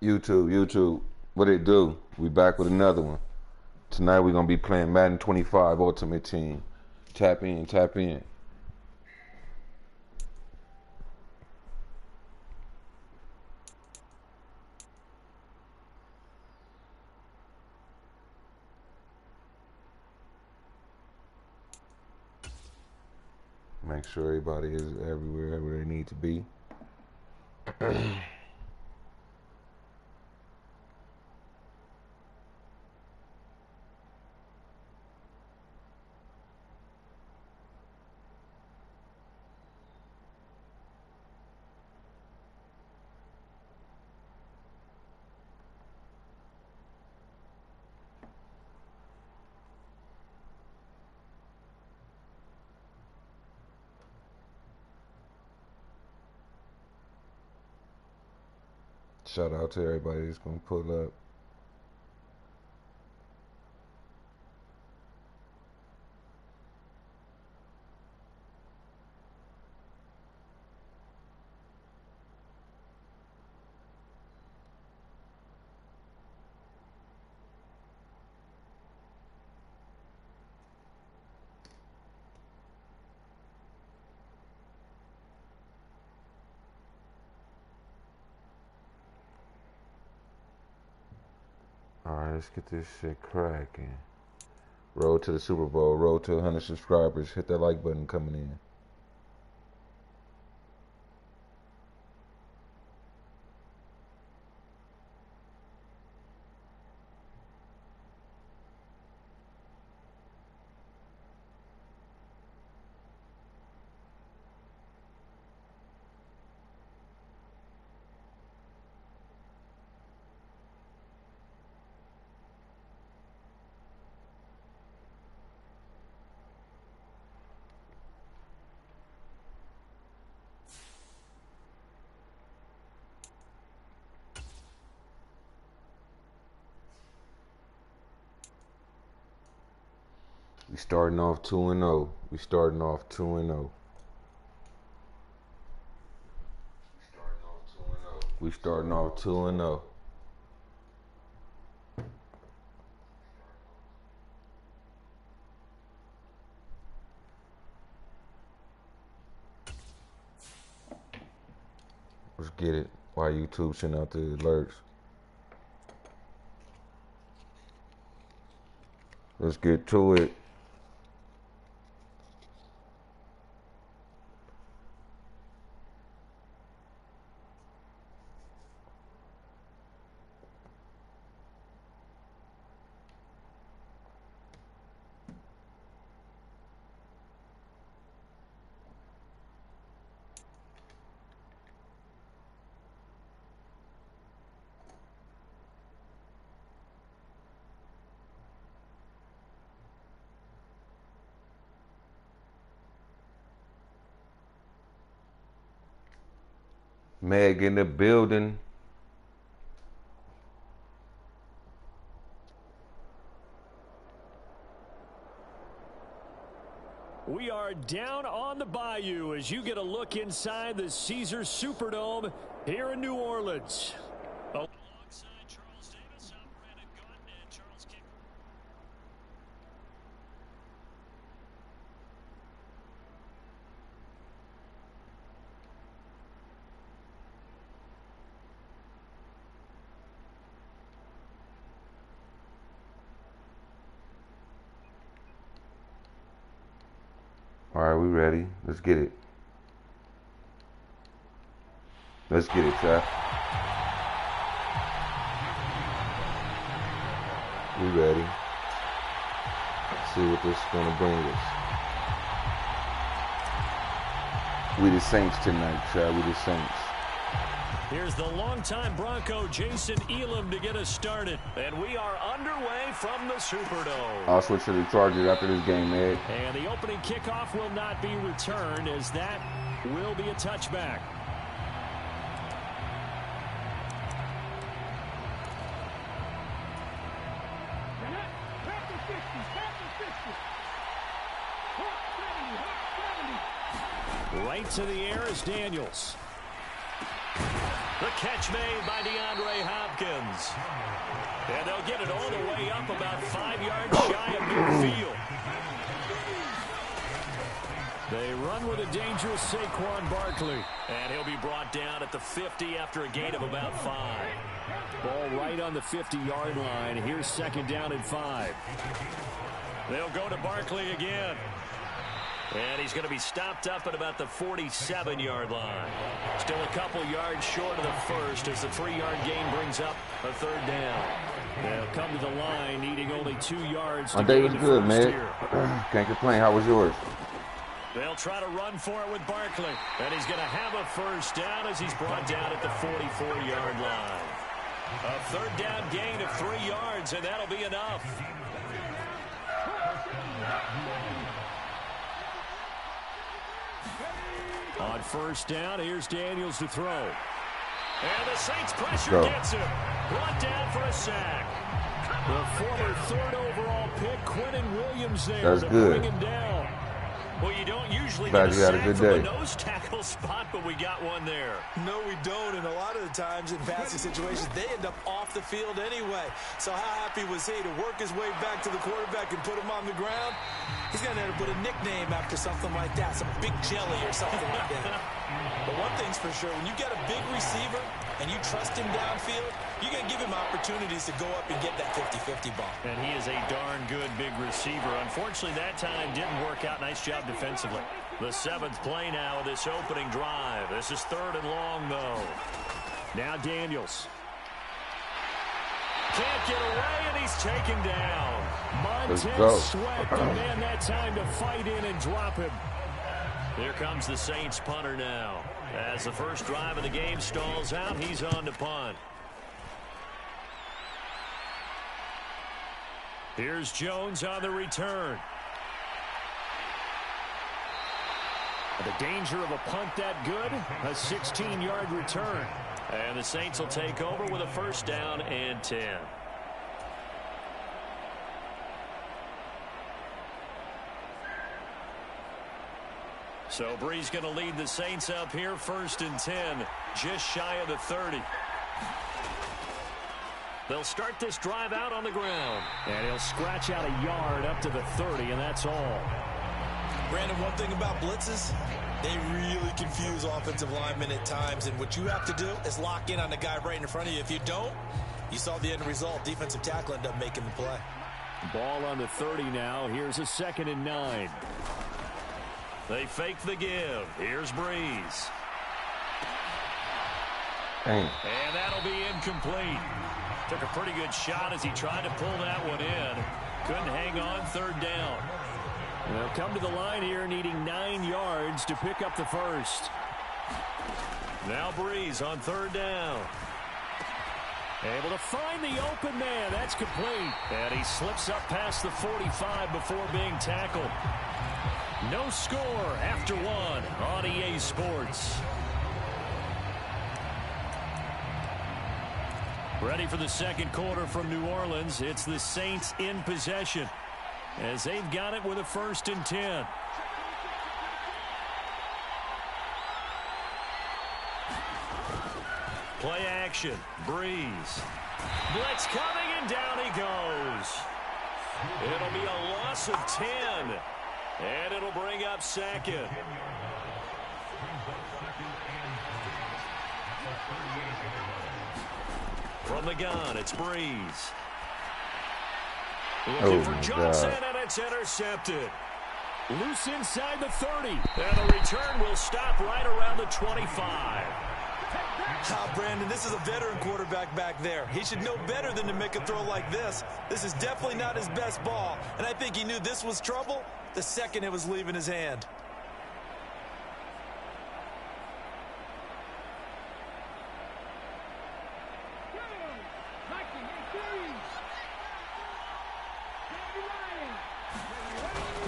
YouTube. What it do? We back with another one. Tonight we're gonna be playing Madden 25 Ultimate Team. Tap in, tap in. Make sure everybody is everywhere where they need to be. Shout out to everybody that's gonna pull up. Alright, let's get this shit cracking. Road to the Super Bowl, road to 100 subscribers. Hit that like button coming in. We starting off 2-0. We starting off 2-0. We starting off 2-0. Let's get it. Why YouTube sending out the alerts? Let's get to it. Meg in the building. We are down on the bayou as you get a look inside the Caesars Superdome here in New Orleans. Alongside Charles Davis, I'm Brandon Gordon, and Charles Kick. All right, we ready. Let's get it. Let's get it, chat. We ready. Let's see what this is gonna bring us. We the Saints tonight, chat. We the Saints. Here's the longtime Bronco Jason Elam to get us started. And we are underway from the Superdome. I'll switch to the Chargers after this game, Ed. And the opening kickoff will not be returned, as that will be a touchback. Right to the air is Daniels. The catch made by DeAndre Hopkins. And they'll get it all the way up about 5 yards shy of midfield. They run with a dangerous Saquon Barkley. And he'll be brought down at the 50 after a gain of about 5. Ball right on the 50-yard line. Here's 2nd down and 5. They'll go to Barkley again. And he's going to be stopped up at about the 47-yard line. Still a couple yards short of the first as the 3-yard gain brings up a 3rd down. They'll come to the line needing only 2 yards. My day was good, man. Can't complain. How was yours? They'll try to run for it with Barkley. And he's going to have a 1st down as he's brought down at the 44-yard line. A 3rd down gain of 3 yards, and that'll be enough. On 1st down, here's Daniels to throw. And the Saints pressure gets him. Brought down for a sack. The former 3rd overall pick, Quinnen Williams, there to bring him down. Well, you don't usually get a sack from the nose tackle spot, but we got one there. No, we don't, and a lot of the times in passing situations, they end up off the field anyway. So how happy was he to work his way back to the quarterback and put him on the ground? He's going to have to put a nickname after something like that, some big jelly or something like that. But one thing's for sure, when you get a big receiver and you trust him downfield, you're going to give him opportunities to go up and get that 50-50 ball. And he is a darn good big receiver. Unfortunately, that time didn't work out. Nice job defensively. The 7th play now of this opening drive. This is 3rd and long, though. Now Daniels. Can't get away, and he's taken down. Montez Sweat, the man that time to fight in and drop him. Here comes the Saints punter now. As the first drive of the game stalls out, he's on to punt. Here's Jones on the return. The danger of a punt that good, a 16-yard return. And the Saints will take over with a 1st down and 10. So Brees going to lead the Saints up here, 1st and 10, just shy of the 30. They'll start this drive out on the ground. And he'll scratch out a yard up to the 30, and that's all. Brandon, one thing about blitzes, they really confuse offensive linemen at times, and what you have to do is lock in on the guy right in front of you. If you don't, you saw the end result. Defensive tackle ended up making the play. Ball on the 30 now. Here's a 2nd and 9. They fake the give. Here's Brees. Dang. And that'll be incomplete. Took a pretty good shot as he tried to pull that one in. Couldn't hang on, 3rd down. They'll come to the line here needing 9 yards to pick up the 1st. Now Brees on 3rd down. Able to find the open man. That's complete. And he slips up past the 45 before being tackled. No score after 1 on EA Sports. Ready for the 2nd quarter from New Orleans. It's the Saints in possession as they've got it with a 1st and 10. Play action. Brees. Blitz coming, and down he goes. It'll be a loss of 10. And it'll bring up 2nd. From the gun, it's Brees. Looking for Johnson, and it's intercepted. Loose inside the 30. And the return will stop right around the 25. Brandon, this is a veteran quarterback back there. He should know better than to make a throw like this. This is definitely not his best ball, and I think he knew this was trouble the second it was leaving his hand.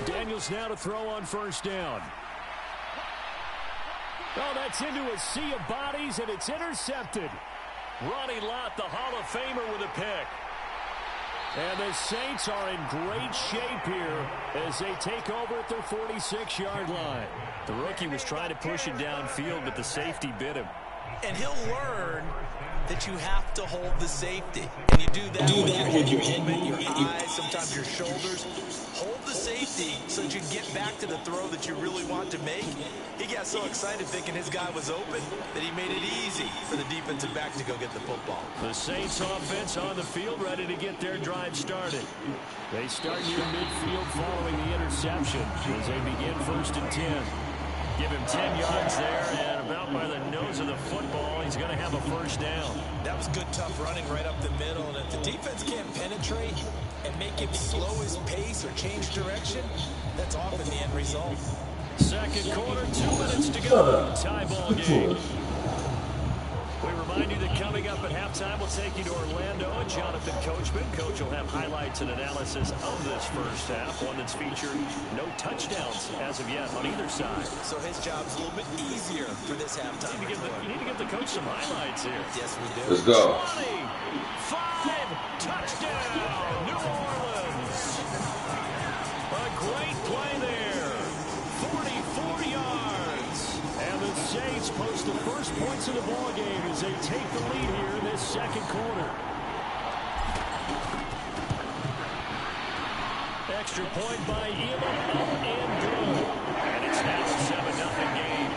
Daniels now to throw on 1st down. Oh, that's into a sea of bodies, and it's intercepted. Ronnie Lott, the Hall of Famer, with a pick. And the Saints are in great shape here as they take over at their 46-yard line. The rookie was trying to push it downfield, but the safety bit him. And he'll learn that you have to hold the safety. And you do that with your head movement, your eyes, sometimes your shoulders. Hold the safety so that you get back to the throw that you really want to make. He got so excited thinking his guy was open that he made it easy for the defensive back to go get the football. The Saints offense on the field, ready to get their drive started. They start near midfield following the interception as they begin 1st and 10. Give him 10 yards there, and about by the nose of the football, he's going to have a 1st down. That was good, tough running right up the middle, and if the defense can't penetrate and make him slow his pace or change direction, that's often the end result. 2nd quarter, 2 minutes to go. Tie ball game. We remind you that coming up at halftime, we'll take you to Orlando and Jonathan Coachman. Coach will have highlights and analysis of this 1st half, one that's featured no touchdowns as of yet on either side. So his job's a little bit easier for this halftime. You need to give the coach some highlights here. Yes, we do. Let's go. 25, touchdown, New Orleans. A great play there. 44 yards. And the Saints post the first points of the ball game as they take the lead here in this 2nd quarter. Extra point by Elam, up and good. And it's now a 7-0 game.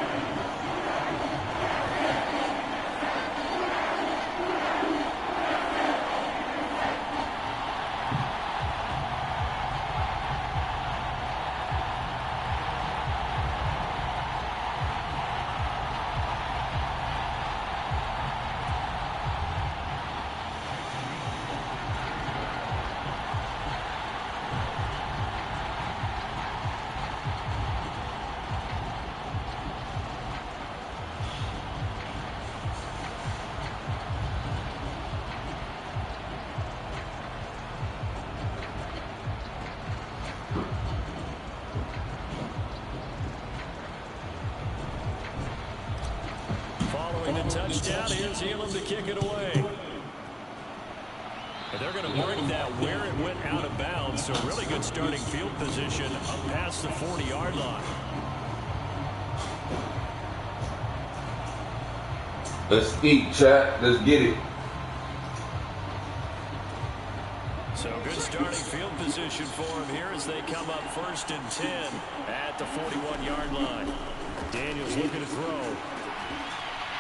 Touchdown. Here's Elam to kick it away. And they're going to mark that where it went out of bounds. So really good starting field position up past the 40-yard line. Let's eat, chat. Let's get it. So good starting field position for him here as they come up 1st and 10 at the 41-yard line. Daniels looking to throw.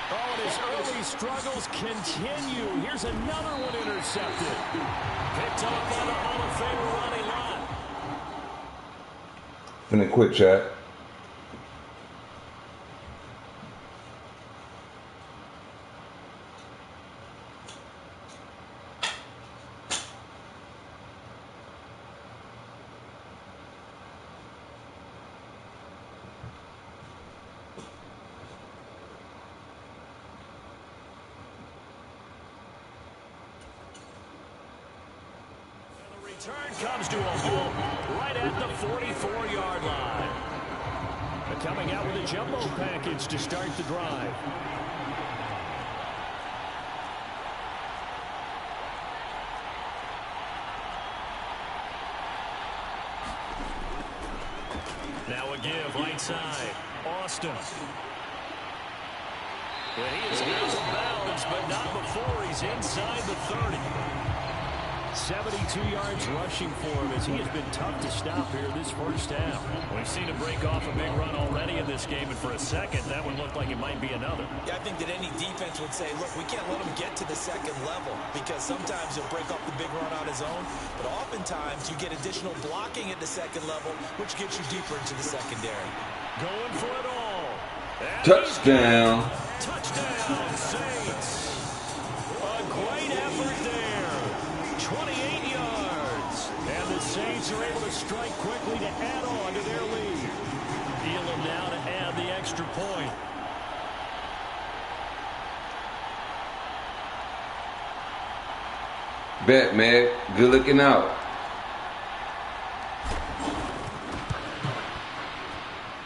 Oh, and his early struggles continue. Here's another one intercepted. Picked off by the Hall of Famer Ronnie Lott. Finna quit, chat. Turn comes to a halt right at the 44-yard line. They're coming out with a jumbo package to start the drive. Now a give right side. Austin. And he is out of bounds, but not before he's inside the 30. 72 yards rushing for him as he has been tough to stop here this 1st half. We've seen him break off a big run already in this game, and for a second, that one looked like it might be another. Yeah, I think that any defense would say, look, we can't let him get to the 2nd level because sometimes he'll break off the big run on his own, but oftentimes you get additional blocking at the 2nd level, which gets you deeper into the secondary. Going for it all. And Touchdown. Touchdown, Saints. A great effort there. 28 yards. And the Saints are able to strike quickly to add on to their lead. Elam now to add the extra point. Bet, man. Good looking out.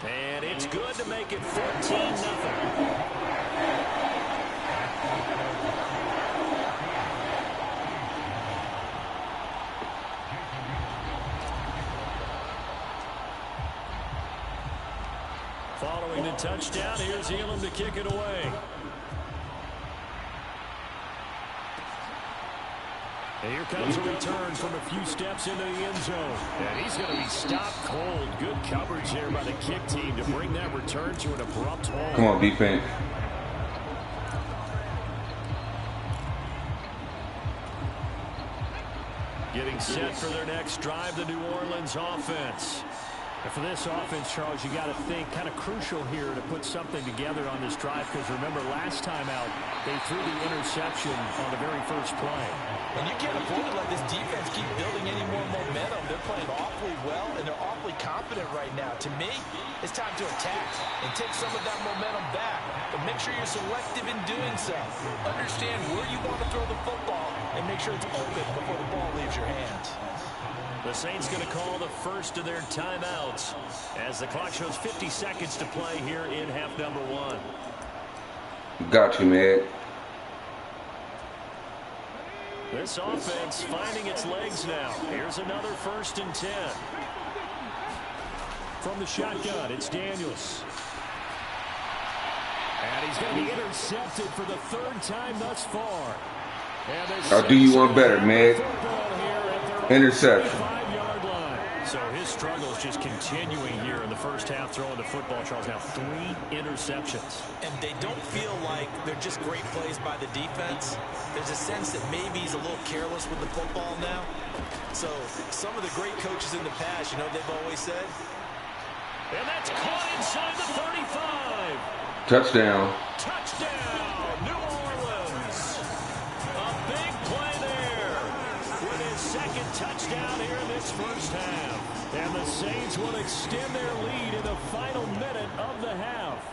And it's good to make it 14-0. Following the touchdown, here's Elam to kick it away. And here comes a return from a few steps into the end zone. And he's going to be stopped cold. Good coverage there by the kick team to bring that return to an abrupt halt. Come on, defense. Getting set for their next drive, the New Orleans offense. And for this offense, Charles, you got to think kind of crucial here to put something together on this drive, because remember last time out they threw the interception on the very first play. And you can't afford to let this defense keep building any more momentum. They're playing awfully well, and they're awfully confident right now. To me, it's time to attack and take some of that momentum back. But make sure you're selective in doing so. Understand where you want to throw the football and make sure it's open before the ball leaves your hands. The Saints going to call the first of their timeouts as the clock shows 50 seconds to play here in half number 1. Got you, man. This offense finding its legs now. Here's another 1st and 10. From the shotgun, it's Daniels. And he's going to be intercepted for the 3rd time thus far. I'll do you one better, man. Interception. So his struggles just continuing here in the first half throwing the football, Charles. Now 3 interceptions. And they don't feel like they're just great plays by the defense. There's a sense that maybe he's a little careless with the football now. So some of the great coaches in the past, you know, they've always said. And that's caught inside the 35. Touchdown. Touchdown, New Orleans. A big play there with his 2nd touchdown here in this first half. And the Saints will extend their lead in the final minute of the half.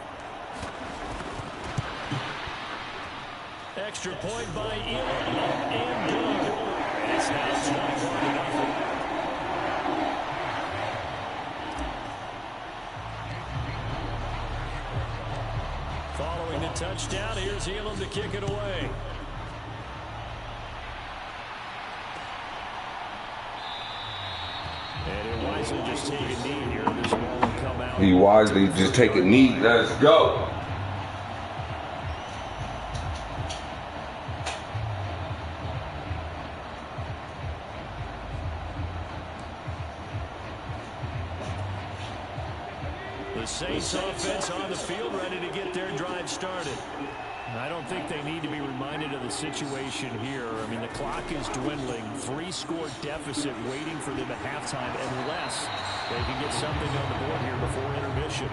Extra point by Elam and good. It's now 21-0. Following the touchdown, here's Elam to kick it away. And he'll wisely just take a knee here. This ball will come out. He wisely just take a knee. Let's go. The Saints offense on the field ready to get their drive started. I don't think they need to be reminded of the situation here. I mean, the clock is dwindling. 3-score deficit waiting for them at halftime unless they can get something on the board here before intermission.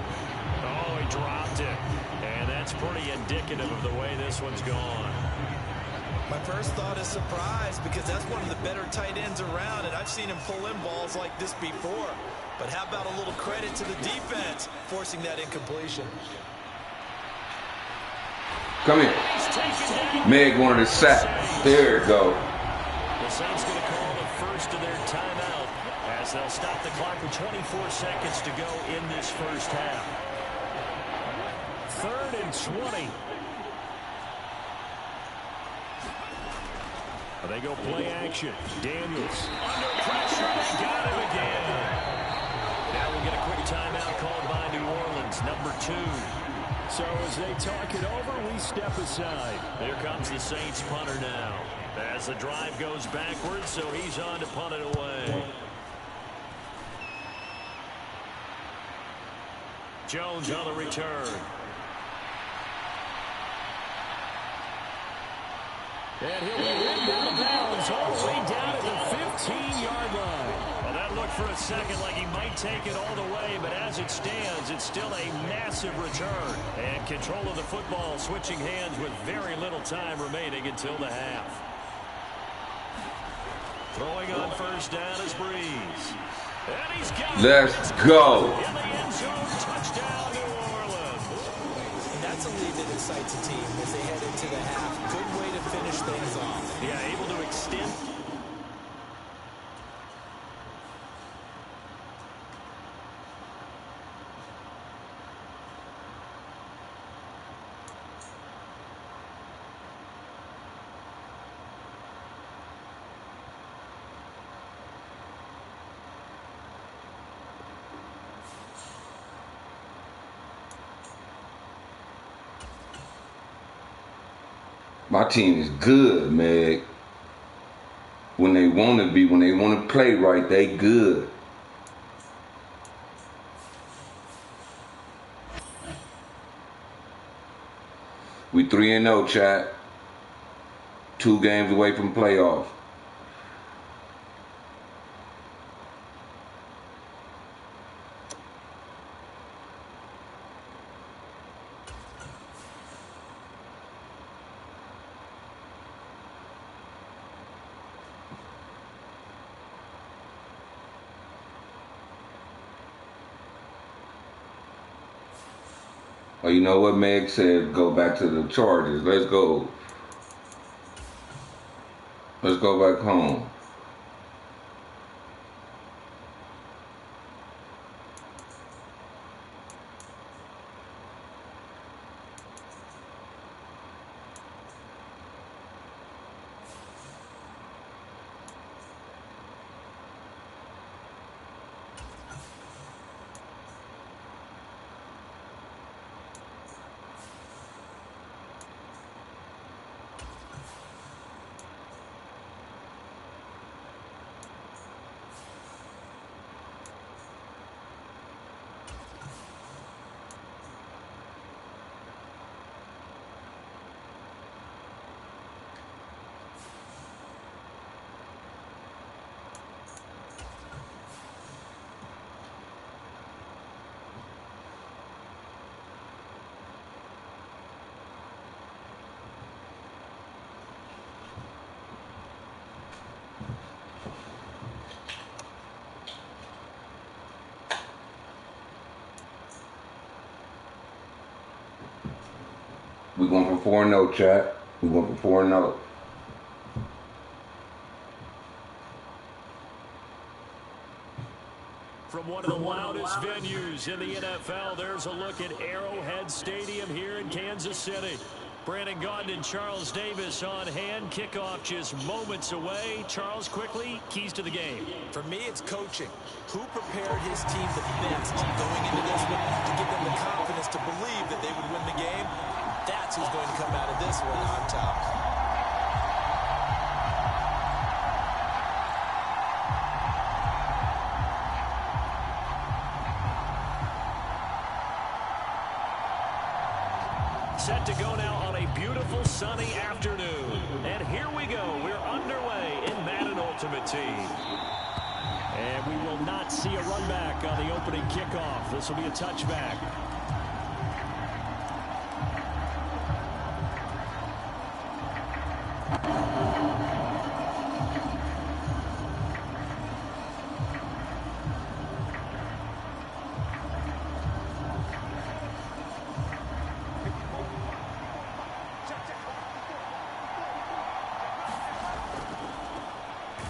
Oh, he dropped it. And that's pretty indicative of the way this one's gone. My first thought is surprise, because that's one of the better tight ends around, and I've seen him pull in balls like this before. But how about a little credit to the defense forcing that incompletion? Come here. Meg wanted a sack. There you go. The Saints going to call the first of their timeout as they'll stop the clock with 24 seconds to go in this first half. 3rd and 20. They go play action. Daniels under pressure. They got him again. Now we'll get a quick timeout called by New Orleans, number 2. So as they talk it over, we step aside. Here comes the Saints punter now. As the drive goes backwards, so he's on to punt it away. Jones on the return. And he'll be ripped out of bounds all the way down at the 15-yard line. Well, that looked for a second like he might take it all the way, but as it stands, it's still a massive return. And control of the football switching hands with very little time remaining until the half. Throwing on first down is Breeze. And he's got it. Let's go. In the end zone, touchdown, New Orleans. And that's a lead that excites a team as they head into the half. Good way to finish things off. Yeah, able to extend. My team is good, Meg. when they want to be, when they want to play right, they good. We 3-0, chat. 2 games away from playoffs. Oh, you know what Meg said? Go back to the Chargers. Let's go. Let's go back home. We going for 4-0, chat. We going for 4-0. From one of the loudest venues in the NFL, there's a look at Arrowhead Stadium here in Kansas City. Brandon Gaudin and Charles Davis on hand. Kickoff just moments away. Charles, quickly, keys to the game. For me, it's coaching. Who prepared his team the best going into this one to give them the confidence to believe that they would win the game? That's who's going to come out of this one on top. Set to go now on a beautiful sunny afternoon. And here we go. We're underway in Madden Ultimate Team. And we will not see a run back on the opening kickoff. This will be a touchback.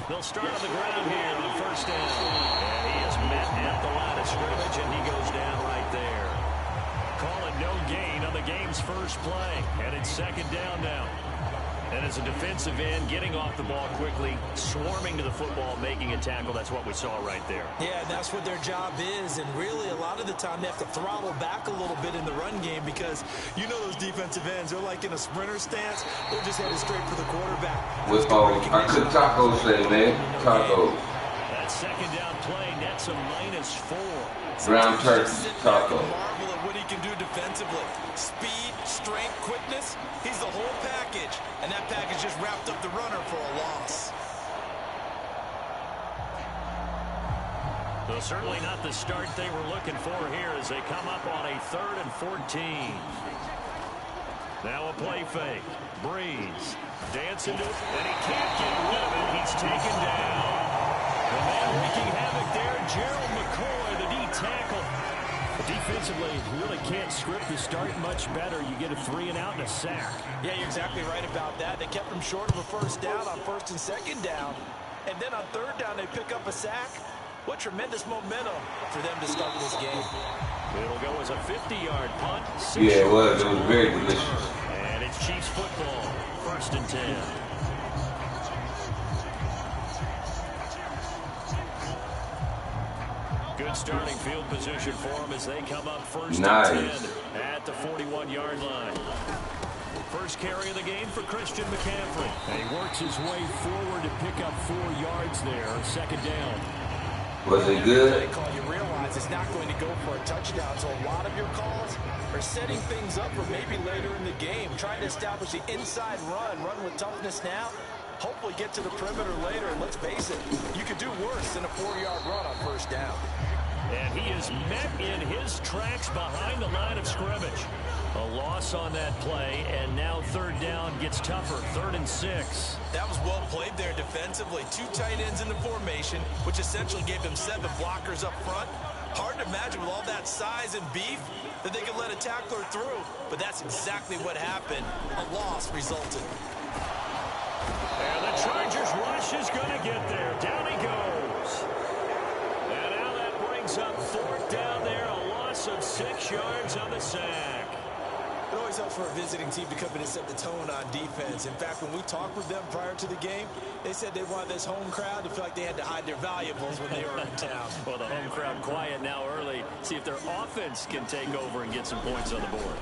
They'll start on the ground here on first down. And he is met at the line of scrimmage, and he goes down right there. Call it no gain on the game's first play. And it's second down now. And as a defensive end, getting off the ball quickly, swarming to the football, making a tackle, that's what we saw right there. Yeah, that's what their job is. And really, a lot of the time, they have to throttle back a little bit in the run game because you know those defensive ends, they're like in a sprinter stance. They're just headed straight for the quarterback. With I could tacos say, man. Tacos. That second down play nets a -4. Ground turkey, taco. Marvel at what he can do defensively. Speed, strength, quickness. He's the whole package. And that package just wrapped up the runner for a loss. So certainly not the start they were looking for here as they come up on a 3rd and 14. Now a play fake. Breeze. Dancing to it, and he can't get rid of it. He's taken down. The man wreaking havoc there, Gerald McCoy, the D tackle. Defensively, you really can't script the start much better. You get a 3 and out and a sack. Yeah, you're exactly right about that. They kept him short of a first down on 1st and 2nd down. And then on 3rd down, they pick up a sack. What tremendous momentum for them to start this game. It'll go as a 50-yard punt. Yeah, it was. It was very delicious. And it's Chiefs football. 1st and 10. Good starting field position for them as they come up 1st and 10 at the 41-yard line. First carry of the game for Christian McCaffrey. And he works his way forward to pick up 4 yards there. Second down. Was it good? You realize it's not going to go for a touchdown, so a lot of your calls are setting things up for maybe later in the game, trying to establish the inside run with toughness now, hopefully get to the perimeter later, and let's face it, you could do worse than a 4-yard run on first down. And he is met in his tracks behind the line of scrimmage. A loss on that play, and now third down gets tougher. 3rd and 6. That was well played there defensively. 2 tight ends in the formation, which essentially gave them 7 blockers up front. Hard to imagine with all that size and beef that they could let a tackler through, but that's exactly what happened. A loss resulted. And the Chargers rush is going to get there. Down he goes. And now that brings up 4th down there. A loss of 6 yards on the sack. It always helps for a visiting team to come in and set the tone on defense. In fact, when we talked with them prior to the game, they said they wanted this home crowd to feel like they had to hide their valuables when they were in town. Well, the home crowd quiet now early. See if their offense can take over and get some points on the board.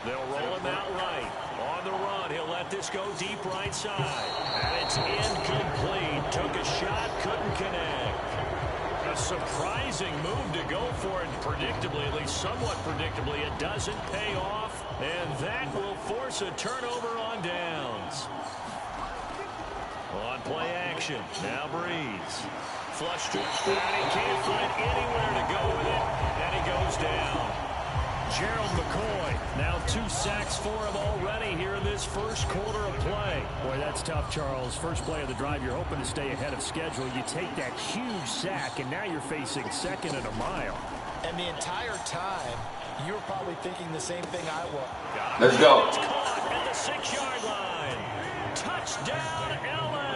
They'll roll him out right. On the run, he'll let this go deep right side. And it's incomplete. Took a shot, couldn't connect. A surprising move to go for it. Predictably, at least somewhat predictably, it doesn't pay off. And that will force a turnover on downs. On play action, now Breeze. Flush to it, and he can't find anywhere to go with it, and he goes down. Gerald McCoy, now 2 sacks for him already here in this first quarter of play. Boy, that's tough, Charles. First play of the drive, you're hoping to stay ahead of schedule. You take that huge sack, and now you're facing 2nd and a mile. And the entire time, you were probably thinking the same thing I was. Let's go. It's caught at the 6-yard line. Touchdown, L.A.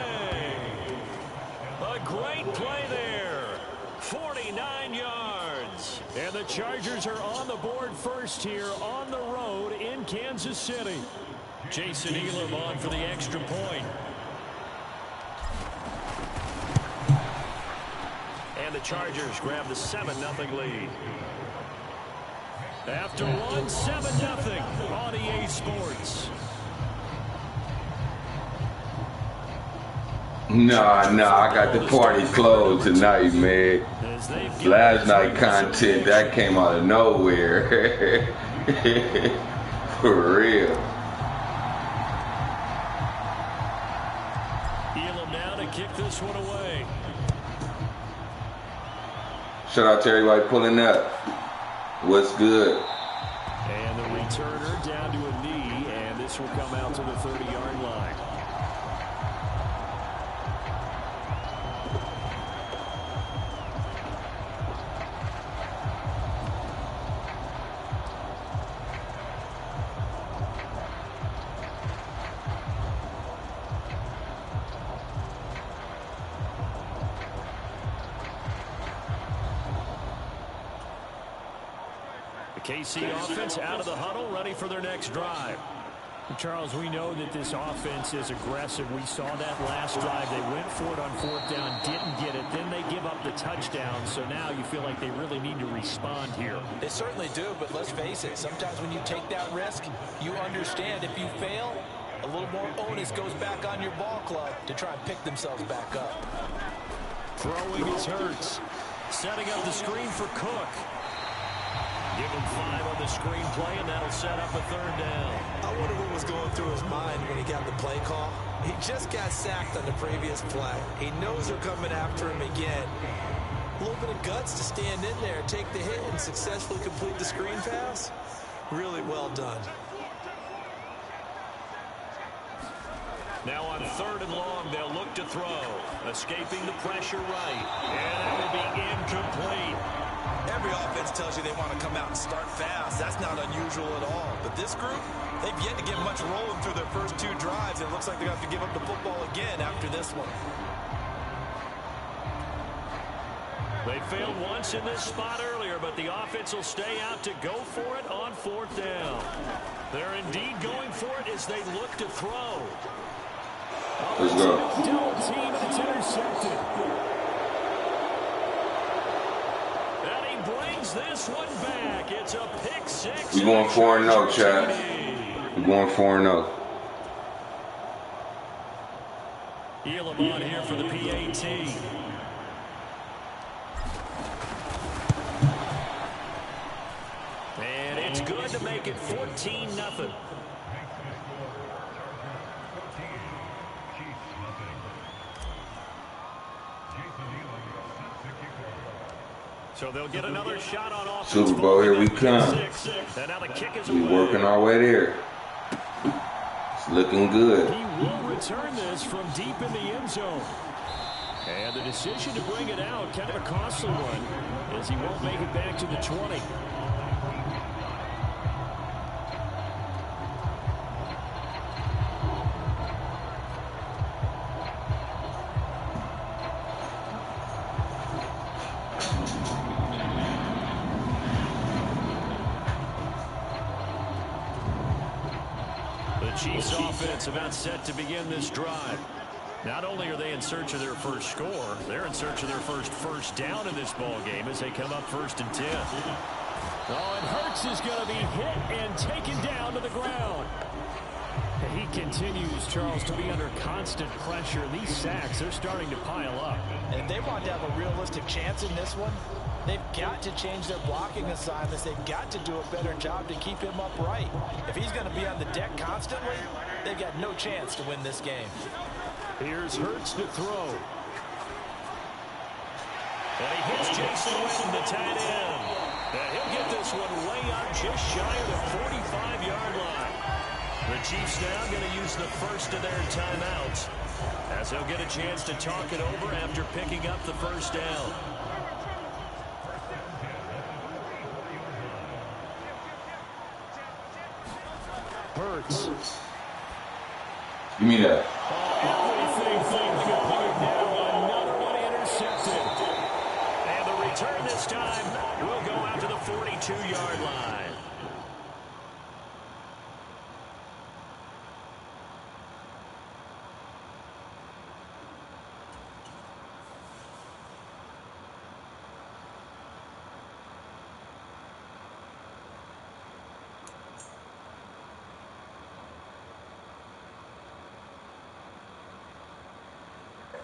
A great play there. 49 yards. And the Chargers are on the board first here on the road in Kansas City. Jason Elam on for the extra point. And the Chargers grab the 7-0 lead. After one, 7-0 on EA Sports. Nah, I got the party closed tonight, man. Last night content, that came out of nowhere. For real. Elam now to kick this one away. Shout out to everybody pulling up. What's good? And the returner down to a knee, and this will come out to the 30-yard line. KC offense out of the huddle, ready for their next drive. Charles, we know that this offense is aggressive. We saw that last drive. They went for it on 4th down, didn't get it. Then they give up the touchdown. So now you feel like they really need to respond here. They certainly do, but let's face it. Sometimes when you take that risk, you understand if you fail, a little more onus goes back on your ball club to try and pick themselves back up. Throwing is Hurts. Setting up the screen for Cook. Give him 5 on the screenplay, and that'll set up a 3rd down. I wonder what was going through his mind when he got the play call. He just got sacked on the previous play. He knows they're coming after him again. A little bit of guts to stand in there, take the hit, and successfully complete the screen pass. Really well done. Now on 3rd and long, they'll look to throw. Escaping the pressure right. And it will be incomplete. Every offense tells you they want to come out and start fast. That's not unusual at all. But this group, they've yet to get much rolling through their first 2 drives. It looks like they're going to have to give up the football again after this one. They failed once in this spot earlier, but the offense will stay out to go for it on 4th down. They're indeed going for it as they look to throw. Let's go. Double team, and it's intercepted. And he breaks brings this one back. It's a pick six. We're going 4-0, Chad. We're going 4-0. Elamon here for the PAT. And it's good to make it 14-0. So they'll get another shot on offense. Super Bowl, here we come. And now the kick is We away. working our way there. It's looking good. He will return this from deep in the end zone. And the decision to bring it out, kind of a costly one, as he won't make it back to the 20. Chiefs offense about set to begin this drive. Not only are they in search of their first score, they're in search of their first down in this ball game as they come up 1st and 10. Oh, and Hurts is going to be hit and taken down to the ground. He continues, Charles, to be under constant pressure. These sacks, they're starting to pile up. And if they want to have a realistic chance in this one, they've got to change their blocking assignments. They've got to do a better job to keep him upright. If he's going to be on the deck constantly, they've got no chance to win this game. Here's Hurts to throw. And he hits Jason Witten, the tight end. And he'll get this one way up just shy of the 45-yard line. The Chiefs now going to use the first of their timeouts as they'll get a chance to talk it over after picking up the first down. Hurts. Give me that. Everything falling apart now. Another one intercepted. And the return this time will go out to the 42-yard line.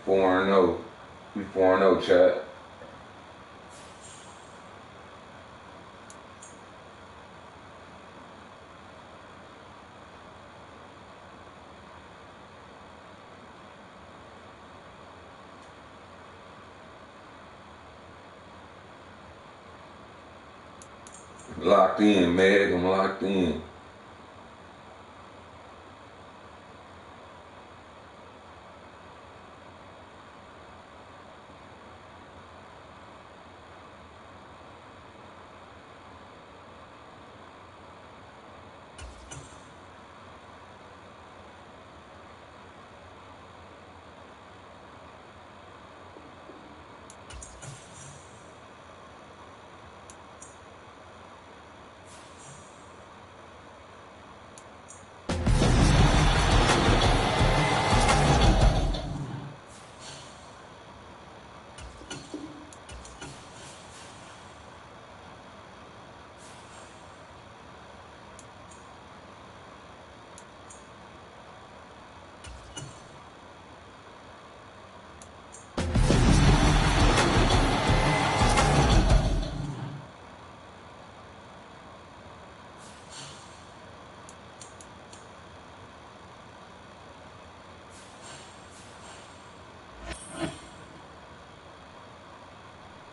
Four and 0. We 4-0, Chad. Locked in, Meg. I'm locked in.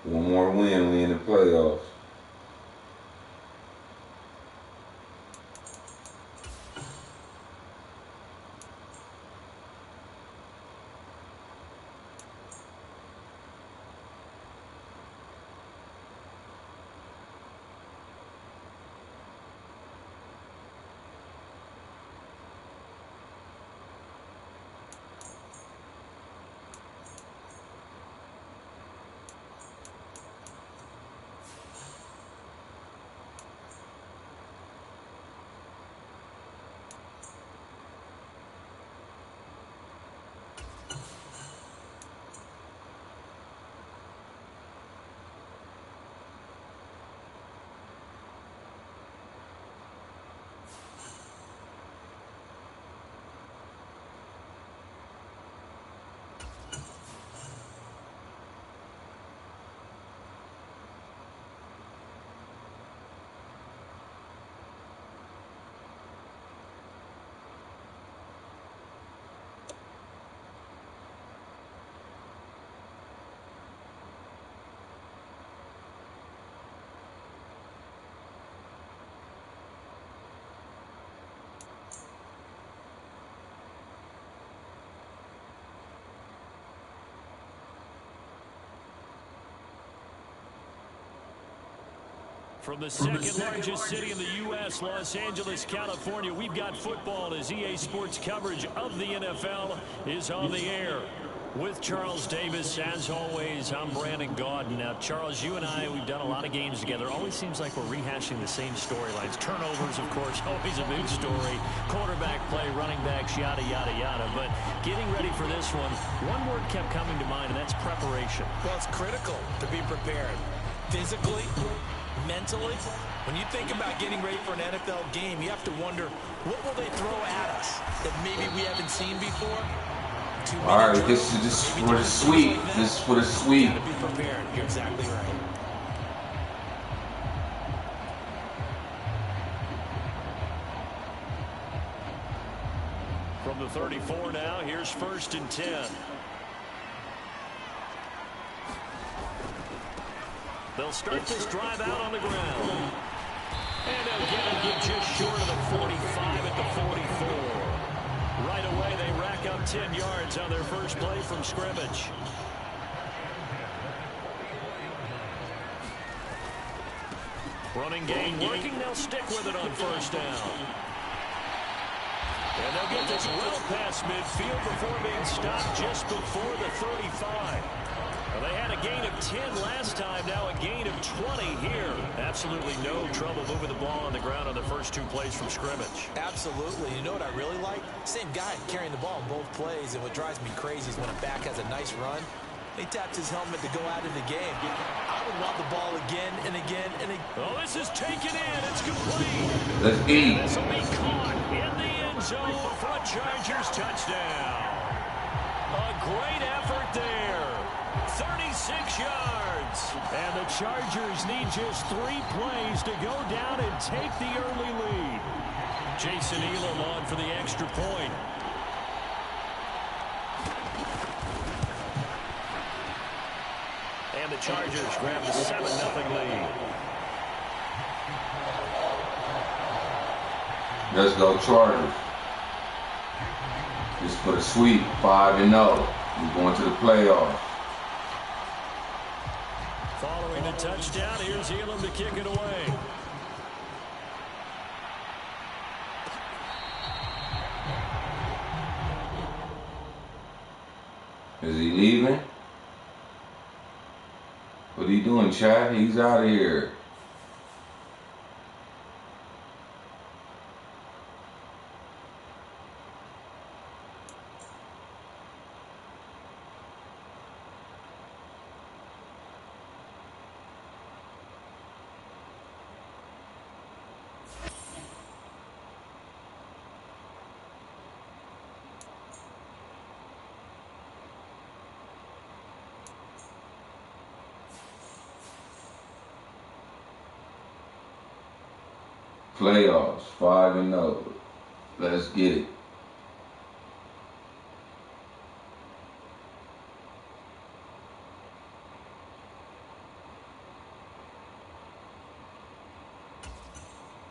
One more win, we in the playoffs. From the second largest city in the U.S., Los Angeles, California, we've got football as EA Sports coverage of the NFL is on the air. With Charles Davis, as always, I'm Brandon Gaudin. Now, Charles, you and I, we've done a lot of games together. Always seems like we're rehashing the same storylines. Turnovers, of course, always a big story. Quarterback play, running backs, yada, yada, yada. But getting ready for this one word kept coming to mind, and that's preparation. Well, it's critical to be prepared. Physically, mentally. When you think about getting ready for an NFL game, you have to wonder, what will they throw at us that maybe we haven't seen before? All right, this is for the sweep. This is for the sweep. You gotta be prepared. You're exactly right. From the 34 now, here's 1st and 10. They'll start this drive out on the ground. And they'll get just short of the 45 at the 44. Right away, they rack up 10 yards on their first play from scrimmage. Running game working. They'll stick with it on 1st down. And they'll get this well past midfield before being stopped just before the 35. Well, they had a gain of 10 last time, now a gain of 20 here. Absolutely no trouble moving the ball on the ground on the first 2 plays from scrimmage. Absolutely. You know what I really like? Same guy carrying the ball in both plays, and what drives me crazy is when a back has a nice run, he taps his helmet to go out of the game. I would want the ball again and again and again. Oh, this is taken in. It's complete. Let's eat. This will be caught in the end zone for a Chargers touchdown. A great effort there. 36 yards. And the Chargers need just 3 plays to go down and take the early lead. Jason Elam on for the extra point. And the Chargers grab the 7-0 lead. Let's go Chargers. Just for the sweep, 5-0. We're going to the playoffs. Following the touchdown, here's Elam to kick it away. Is he leaving? What are you doing, Chad? He's out of here. Playoffs, 5-0. Let's get it.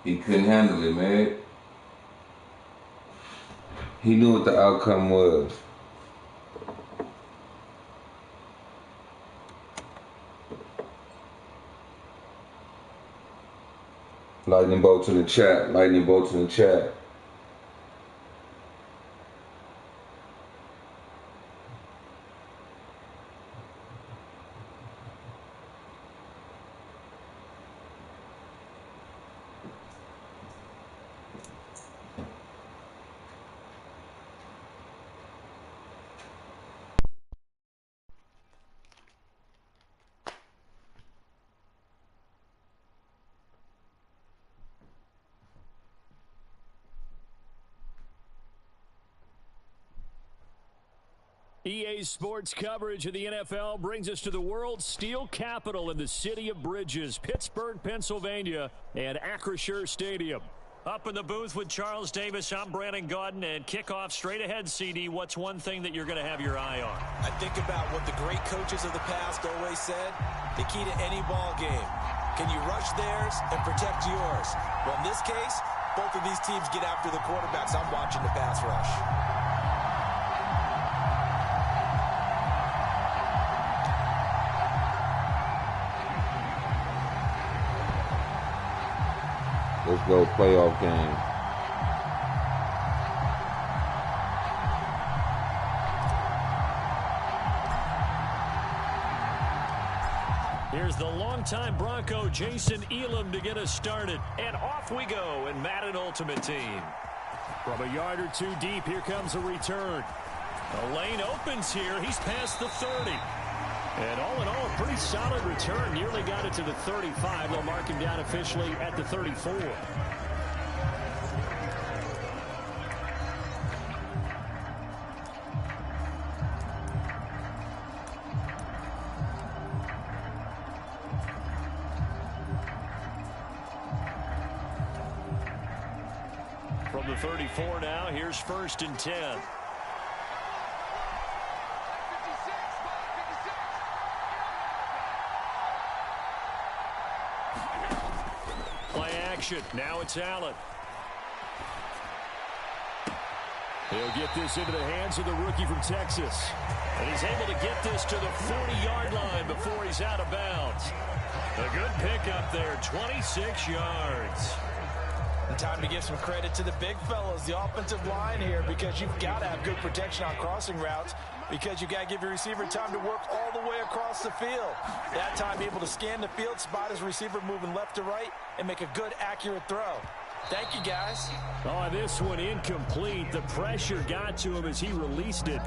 He couldn't handle it, man. He knew what the outcome was. Lightning bolts in the chat. Lightning bolts in the chat. EA Sports coverage of the NFL brings us to the world's steel capital in the city of bridges, Pittsburgh, Pennsylvania, and Acrisure Stadium. Up in the booth with Charles Davis, I'm Brandon Gaudin, and kickoff straight ahead, CD. What's one thing that you're going to have your eye on? I think about what the great coaches of the past always said. The key to any ball game. Can you rush theirs and protect yours? Well, in this case, both of these teams get after the quarterbacks. I'm watching the pass rush. Let's go, playoff game. Here's the longtime Bronco, Jason Elam, to get us started. And off we go in Madden Ultimate Team. From a yard or two deep, here comes a return. The lane opens here. He's past the 30. And all in all, a pretty solid return. Nearly got it to the 35. They'll mark him down officially at the 34. From the 34 now, here's 1st and 10. Play action. Now it's Allen. He'll get this into the hands of the rookie from Texas. And he's able to get this to the 40-yard line before he's out of bounds. A good pickup there, 26 yards. And time to give some credit to the big fellas, the offensive line here, because you've got to have good protection on crossing routes, because you've got to give your receiver time to work all the way across the field. That time able to scan the field, spot his receiver moving left to right, and make a good, accurate throw. Thank you, guys. Oh, this one incomplete. The pressure got to him as he released it.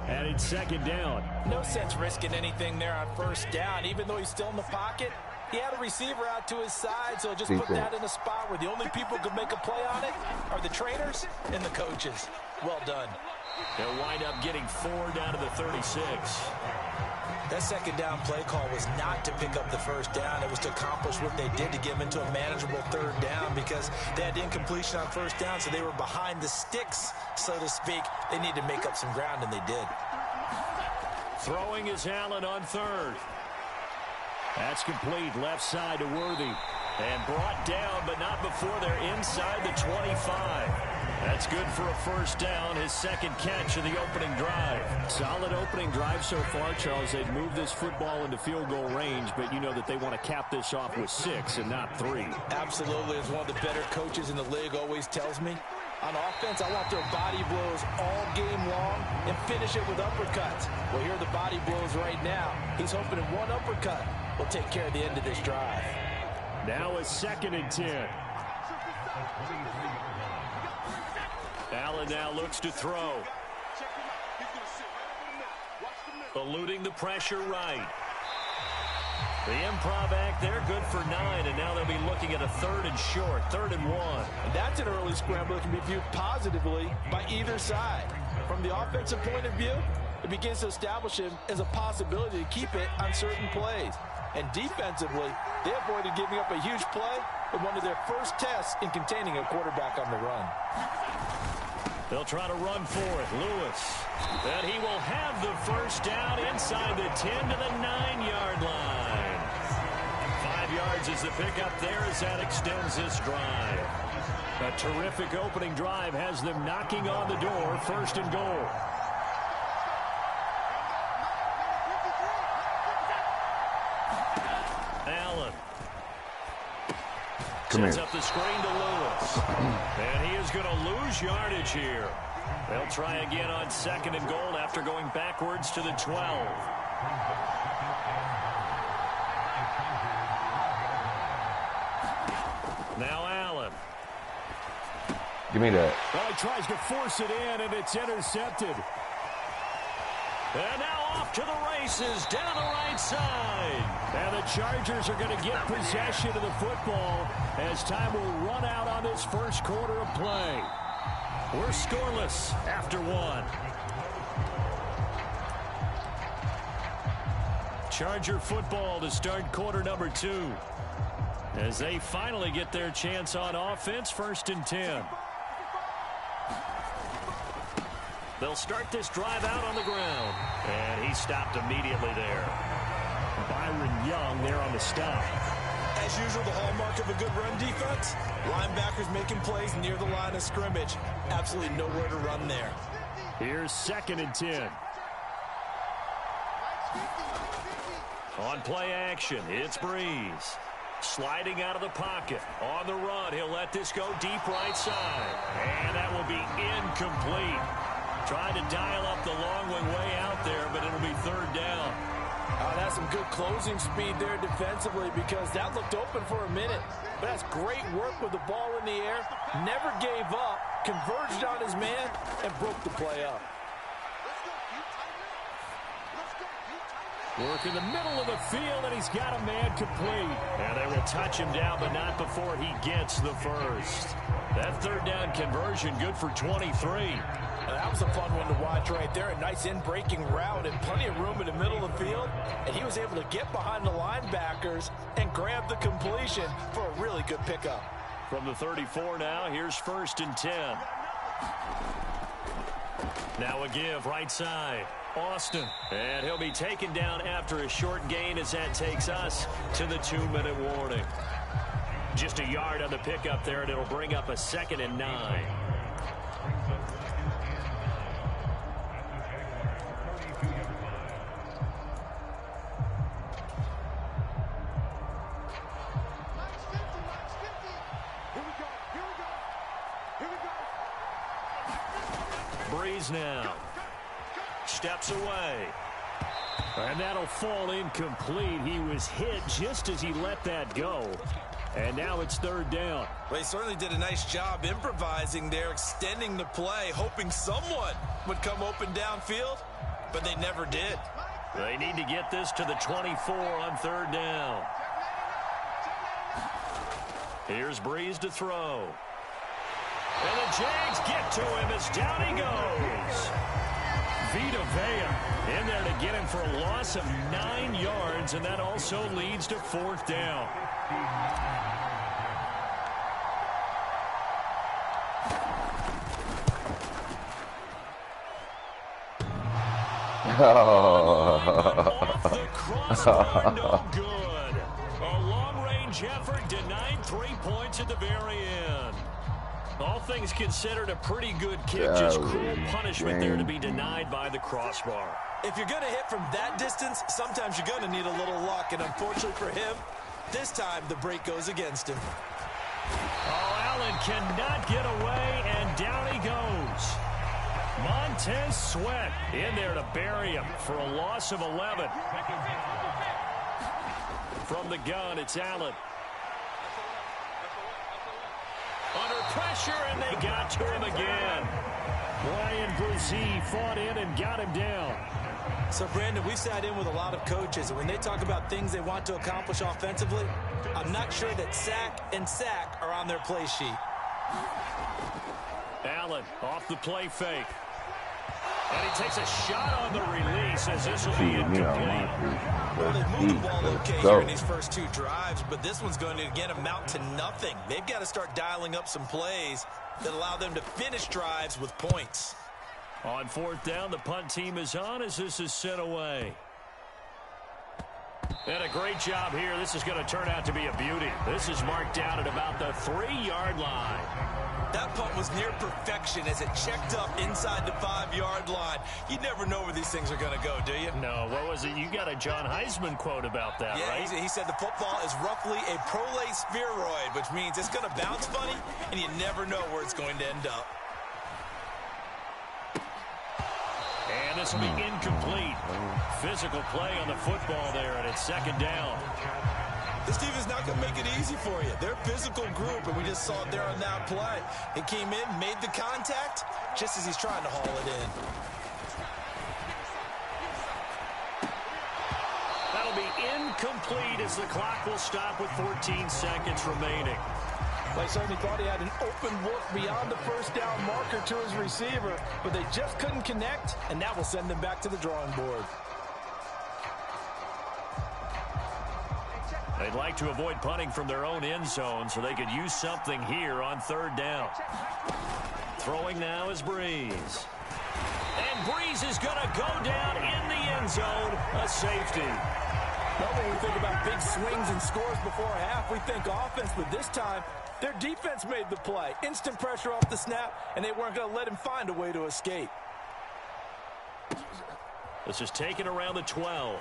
And it's 2nd down. No sense risking anything there on 1st down, even though he's still in the pocket. He had a receiver out to his side, so just put that in a spot where the only people who could make a play on it are the trainers and the coaches. Well done. They'll wind up getting 4 down to the 36. That 2nd down play call was not to pick up the 1st down. It was to accomplish what they did to get them into a manageable 3rd down, because they had incompletion on 1st down, so they were behind the sticks, so to speak. They needed to make up some ground, and they did. Throwing is Allen on 3rd. That's complete, left side to Worthy. And brought down, but not before they're inside the 25. That's good for a 1st down, his 2nd catch of the opening drive. Solid opening drive so far, Charles. They've moved this football into field goal range, but you know that they want to cap this off with 6 and not 3. Absolutely. As one of the better coaches in the league always tells me, on offense, I want their body blows all game long and finish it with uppercuts. Well, here are the body blows right now. He's hoping in one uppercut will take care of the end of this drive. Now it's 2nd and 10. Allen now looks to throw. Eluding the pressure right. The improv act there, good for 9, and now they'll be looking at a 3rd and short, 3rd and 1. And that's an early scramble that can be viewed positively by either side. From the offensive point of view, it begins to establish him as a possibility to keep it on certain plays. And defensively, they avoided giving up a huge play with one of their first tests in containing a quarterback on the run. They'll try to run for it. Lewis. And he will have the 1st down inside the 10 to the 9-yard line. 5 yards is the pickup there as that extends this drive. A terrific opening drive has them knocking on the door, 1st and goal. Allen. Sets up the screen to Lewis. And he is going to lose yardage here. They'll try again on 2nd and goal after going backwards to the 12. Now Allen. Give me that. Well, he tries to force it in, and it's intercepted. And now off to the races down the right side. And the Chargers are going to get possession of the football as time will run out on this 1st quarter of play. We're scoreless after 1. Charger football to start quarter number 2. As they finally get their chance on offense, 1st and 10. They'll start this drive out on the ground. And he stopped immediately there. Byron Young there on the stop. As usual, the hallmark of a good run defense, linebackers making plays near the line of scrimmage. Absolutely nowhere to run there. Here's 2nd and 10. On play action, it's Breeze. Sliding out of the pocket. On the run, he'll let this go deep right side. And that will be incomplete. Trying to dial up the long way out there, but it'll be third down. That's some good closing speed there defensively because that looked open for a minute. But that's great work with the ball in the air. Never gave up, converged on his man, and broke the play up. Work in the middle of the field, and he's got a man complete. And they will touch him down, but not before he gets the first. That third down conversion, good for 23. That was a fun one to watch right there. A nice in-breaking route and plenty of room in the middle of the field. And he was able to get behind the linebackers and grab the completion for a really good pickup. From the 34 now, here's 1st and 10. Now a give right side. Austin. And he'll be taken down after a short gain as that takes us to the 2-minute warning. Just a yard on the pickup there, and it'll bring up a 2nd and 9. Breeze now. Steps away. And that'll fall incomplete. He was hit just as he let that go. And now it's third down. Well, he certainly did a nice job improvising there, extending the play, hoping someone would come open downfield, but they never did. They need to get this to the 24 on third down. Here's Breeze to throw. And the Jags get to him as down he goes. Vita Vea in there to get him for a loss of 9 yards, and that also leads to 4th down. Off the crossbar, no good. A long-range effort denied 3 points at the very end. All things considered, a pretty good kick. Just cruel punishment there to be denied by the crossbar. If you're going to hit from that distance, sometimes you're going to need a little luck. And unfortunately for him, this time the break goes against him. Oh, Allen cannot get away, and down he goes. Montez Sweat in there to bury him for a loss of 11. From the gun, it's Allen. Under pressure, and they got to him again. Brian Brzee fought in and got him down. So, Brandon, we've sat in with a lot of coaches, and when they talk about things they want to accomplish offensively, I'm not sure that sack and sack are on their play sheet. Allen off the play fake. And he takes a shot on the release as this will be incomplete. Well, they've moved the ball okay here in these first 2 drives, but this one's going to, again, amount to nothing. They've got to start dialing up some plays that allow them to finish drives with points. On 4th down, the punt team is on as this is sent away. And a great job here. This is going to turn out to be a beauty. This is marked down at about the 3-yard line. That punt was near perfection as it checked up inside the 5-yard line. You never know where these things are going to go, do you? No, what was it? You got a John Heisman quote about that, right? Yeah, he said the football is roughly a prolate spheroid, which means it's going to bounce funny, and you never know where it's going to end up. And this will be incomplete. Physical play on the football there, and it's 2nd down. This team is not going to make it easy for you. They're a physical group, and we just saw it there on that play. It came in, made the contact, just as he's trying to haul it in. That'll be incomplete as the clock will stop with 14 seconds remaining. They certainly thought he had an open look beyond the 1st down marker to his receiver, but they just couldn't connect, and that will send them back to the drawing board. They'd like to avoid punting from their own end zone so they could use something here on 3rd down. Throwing now is Breeze. And Breeze is going to go down in the end zone, a safety. Well, when we think about big swings and scores before a half, we think offense, but this time, their defense made the play. Instant pressure off the snap, and they weren't going to let him find a way to escape. This is taken around the 12.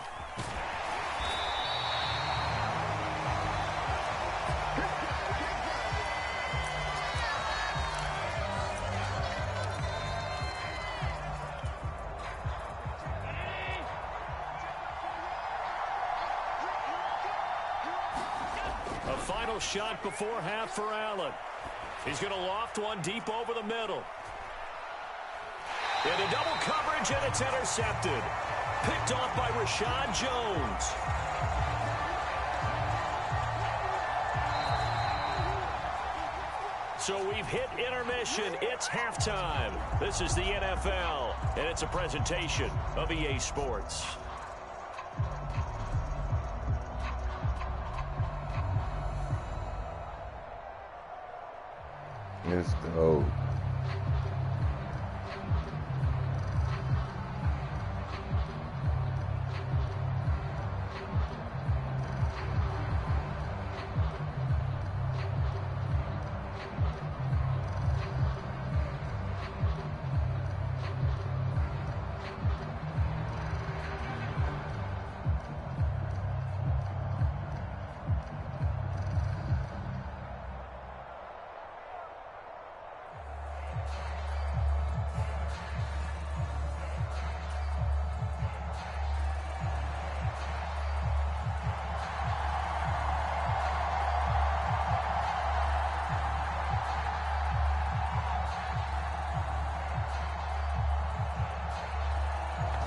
final shot before half for Allen. He's going to loft one deep over the middle. Into double coverage, and it's intercepted. Picked off by Rashad Jones. So we've hit intermission. It's halftime. This is the NFL, and it's a presentation of EA Sports. Let's go.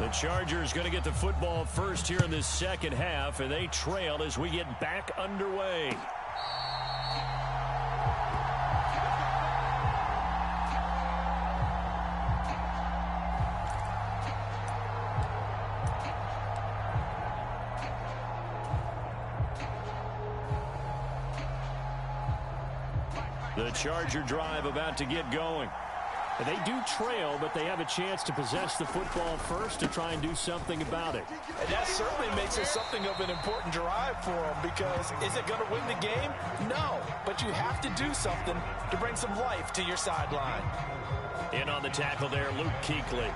The Chargers going to get the football first here in this second half, and they trail as we get back underway. The Charger drive about to get going. They do trail, but they have a chance to possess the football first to try and do something about it. And that certainly makes it something of an important drive for them, because is it going to win the game? No, but you have to do something to bring some life to your sideline. In on the tackle there, Luke Kuechly.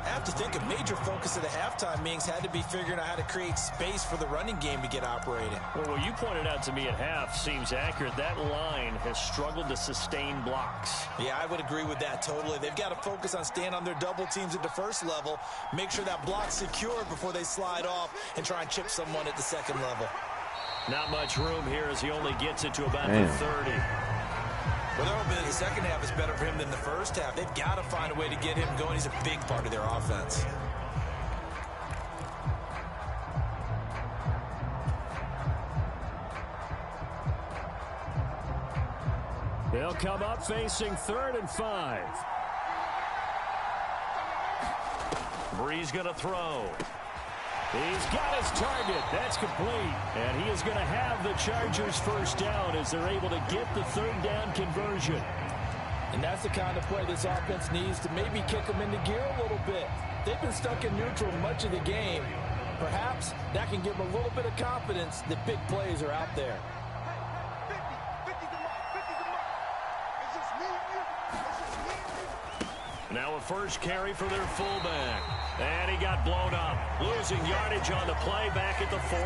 I have to think a major focus of the halftime meetings had to be figuring out how to create space for the running game to get operating. Well, what you pointed out to me at half seems accurate. That line has struggled to sustain blocks. Yeah, I would agree with that totally. They've got to focus on staying on their double teams at the first level, make sure that block's secure before they slide off and try and chip someone at the second level. Not much room here as he only gets it to about the 30. Well, their open in the second half is better for him than the first half. They've got to find a way to get him going. He's a big part of their offense. They'll come up facing 3rd and 5. Brees going to throw. He's got his target. That's complete. And he is going to have the Chargers first down as they're able to get the 3rd down conversion. And that's the kind of play this offense needs to maybe kick them into gear a little bit. They've been stuck in neutral much of the game. Perhaps that can give them a little bit of confidence that big plays are out there. Now a first carry for their fullback. And he got blown up. Losing yardage on the play back at the 44.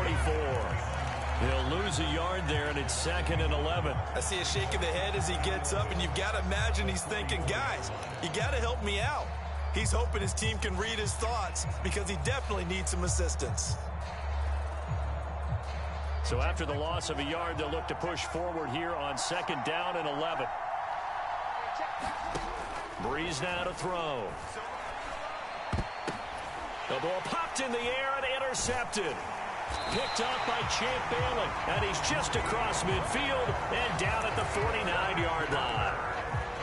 He'll lose a yard there, and it's 2nd and 11. I see a shake of the head as he gets up, and you've got to imagine he's thinking, guys, you got to help me out. He's hoping his team can read his thoughts because he definitely needs some assistance. So after the loss of a yard, they'll look to push forward here on 2nd down and 11. Brees now to throw. The ball popped in the air and intercepted. Picked up by Champ Bailey, and he's just across midfield and down at the 49-yard line.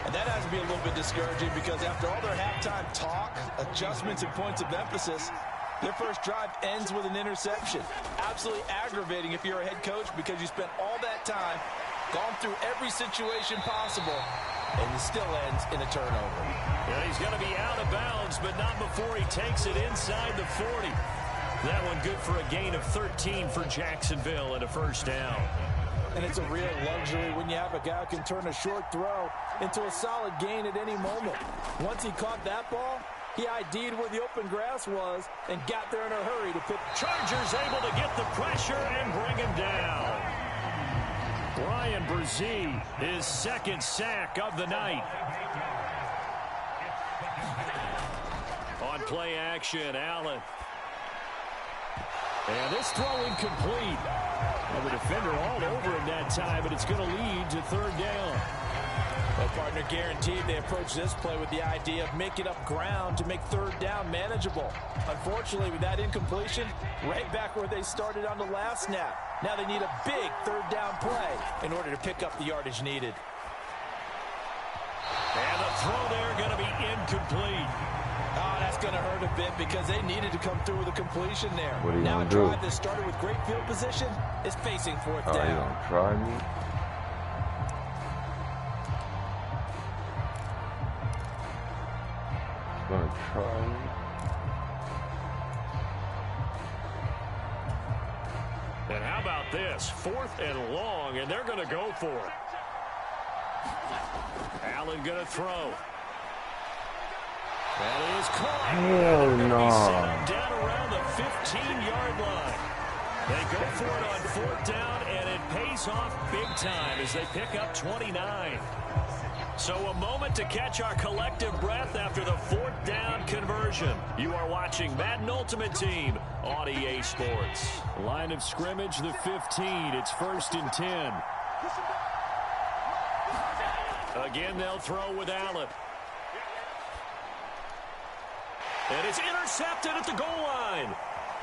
And that has to be a little bit discouraging because after all their halftime talk, adjustments, and points of emphasis, their first drive ends with an interception. Absolutely aggravating if you're a head coach because you spent all that time, gone through every situation possible, and it still ends in a turnover. Yeah, he's going to be out of bounds, but not before he takes it inside the 40. That one good for a gain of 13 for Jacksonville and a first down. And it's a real luxury when you have a guy who can turn a short throw into a solid gain at any moment. Once he caught that ball, he ID'd where the open grass was and got there in a hurry to pick. Chargers able to get the pressure and bring him down. Ryan Brzee, his 2nd sack of the night. On play action, Allen. And this throw incomplete. Well, the defender all over him that time, but it's going to lead to third down. Well, partner, guaranteed they approach this play with the idea of making up ground to make third down manageable. Unfortunately, with that incompletion, right back where they started on the last snap. Now they need a big third down play in order to pick up the yardage needed. And the throw there going to be incomplete. Oh, that's going to hurt a bit because they needed to come through with a completion there. What are you now going a to do? drive that started with great field position is facing fourth down. Oh, you going to try me? Going to try me? And how about this? 4th and long, and they're going to go for it. Allen going to throw. That is caught. Hell no. Down around the 15-yard line. They go for it on 4th down, and it pays off big time as they pick up 29. So a moment to catch our collective breath after the 4th down conversion. You are watching Madden Ultimate Team on EA Sports. Line of scrimmage, the 15. It's 1st and 10. Again, they'll throw with Allen. And it's intercepted at the goal line.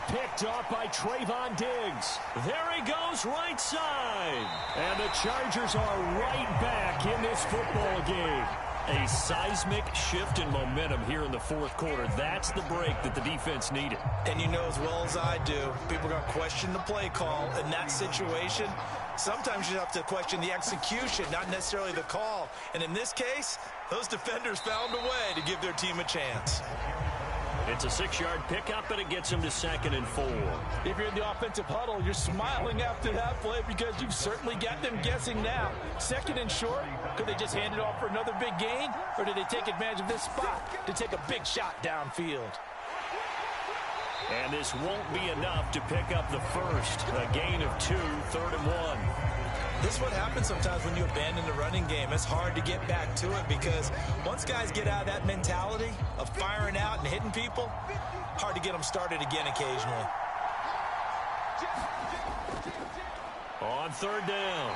Picked off by Trayvon Diggs. There he goes, right side. And the Chargers are right back in this football game. A seismic shift in momentum here in the 4th quarter. That's the break that the defense needed. And you know as well as I do, people are going to question the play call in that situation. Sometimes you have to question the execution, not necessarily the call. And in this case, those defenders found a way to give their team a chance. It's a 6-yard pickup, and it gets him to 2nd and 4. If you're in the offensive huddle, you're smiling after that play because you've certainly got them guessing now. 2nd and short, could they just hand it off for another big gain? Or did they take advantage of this spot to take a big shot downfield? And this won't be enough to pick up the first. A gain of 2, 3rd and 1. This is what happens sometimes when you abandon the running game. It's hard to get back to it because once guys get out of that mentality of firing out and hitting people, hard to get them started again occasionally. On 3rd down,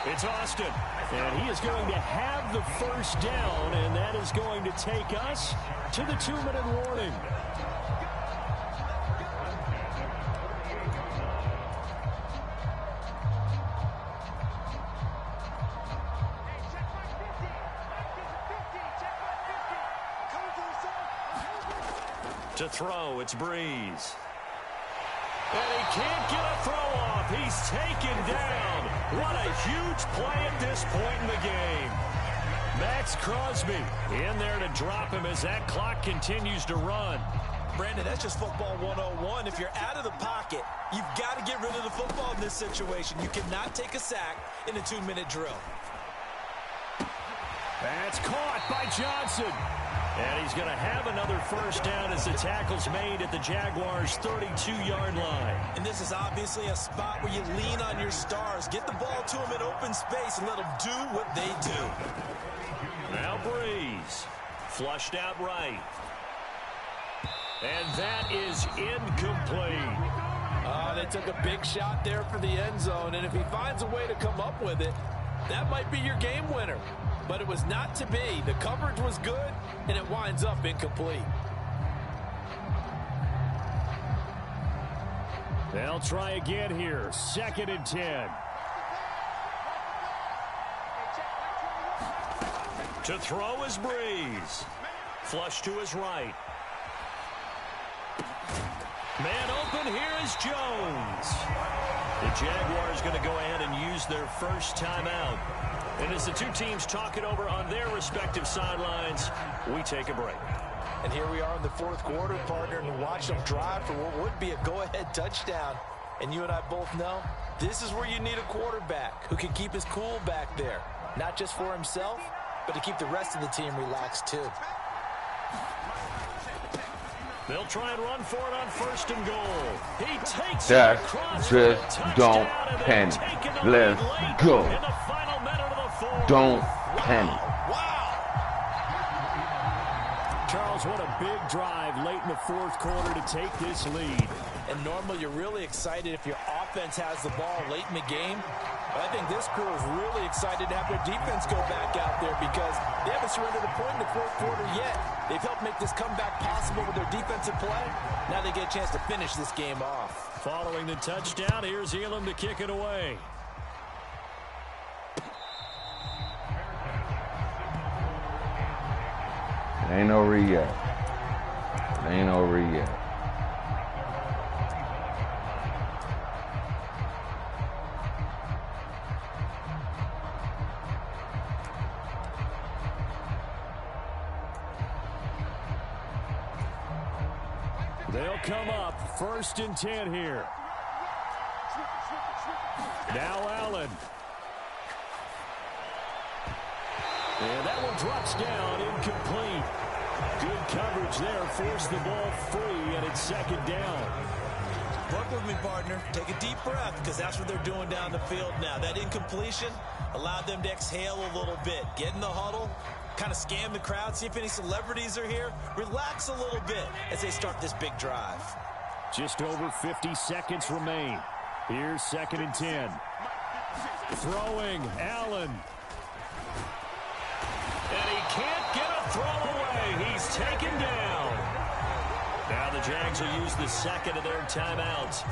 it's Austin. And he is going to have the first down, and that is going to take us to the 2-minute warning. To throw, it's Breeze. And he can't get a throw off. He's taken down. What a huge play at this point in the game. Max Crosby in there to drop him as that clock continues to run. Brandon, that's just football 101. If you're out of the pocket, you've got to get rid of the football in this situation. You cannot take a sack in a 2-minute drill. That's caught by Johnson. And he's going to have another first down as the tackle's made at the Jaguars' 32-yard line. And this is obviously a spot where you lean on your stars. Get the ball to them in open space and let them do what they do. Now Breeze. Flushed out right. And that is incomplete. They took a big shot there for the end zone. And if he finds a way to come up with it, that might be your game winner. But it was not to be. The coverage was good, and it winds up incomplete. They'll try again here. 2nd and 10. To throw is Breeze. Flush to his right. Man open, here is Jones. The Jaguars going to go ahead and use their first timeout. And as the two teams talk it over on their respective sidelines, we take a break. And here we are in the 4th quarter, partner, and watch them drive for what would be a go-ahead touchdown. And you and I both know this is where you need a quarterback who can keep his cool back there. Not just for himself, but to keep the rest of the team relaxed too. They'll try and run for it on 1st and goal. He takes Dak, it across just don't panic. Let's go. In the final minute of the 4th. Don't panic. Wow. Charles, what a big drive late in the 4th quarter to take this lead. And normally you're really excited if your offense offense has the ball late in the game. But I think this crew is really excited to have their defense go back out there because they haven't surrendered a point in the fourth quarter yet. They've helped make this comeback possible with their defensive play. Now they get a chance to finish this game off. Following the touchdown, here's Elam to kick it away. It ain't over yet. It ain't over yet. They'll come up 1st and 10 here. Now Allen. And that one drops down, incomplete. Good coverage there, forced the ball free, and it's 2nd down. Work with me, partner. Take a deep breath, because that's what they're doing down the field now. That incompletion allowed them to exhale a little bit. Get in the huddle, kind of scan the crowd, see if any celebrities are here. Relax a little bit as they start this big drive. Just over 50 seconds remain. Here's 2nd and 10. Throwing, Allen. And he can't get a throw away. He's taken down. Now the Jags will use the second of their timeouts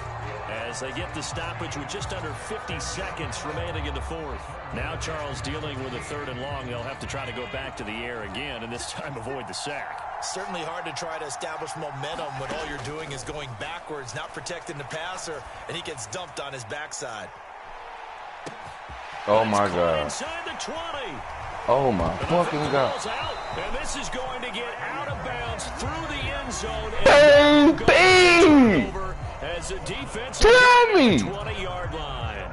as they get the stoppage with just under 50 seconds remaining in the fourth. Now Charles dealing with a 3rd and long. They'll have to try to go back to the air again and this time avoid the sack. Certainly hard to try to establish momentum when all you're doing is going backwards, not protecting the passer, and he gets dumped on his backside. Oh, my God. Inside the 20. Oh, my fucking God. And this is going to get out of bounds through the end zone. Baby! As the defense Tell me! 20-yard line.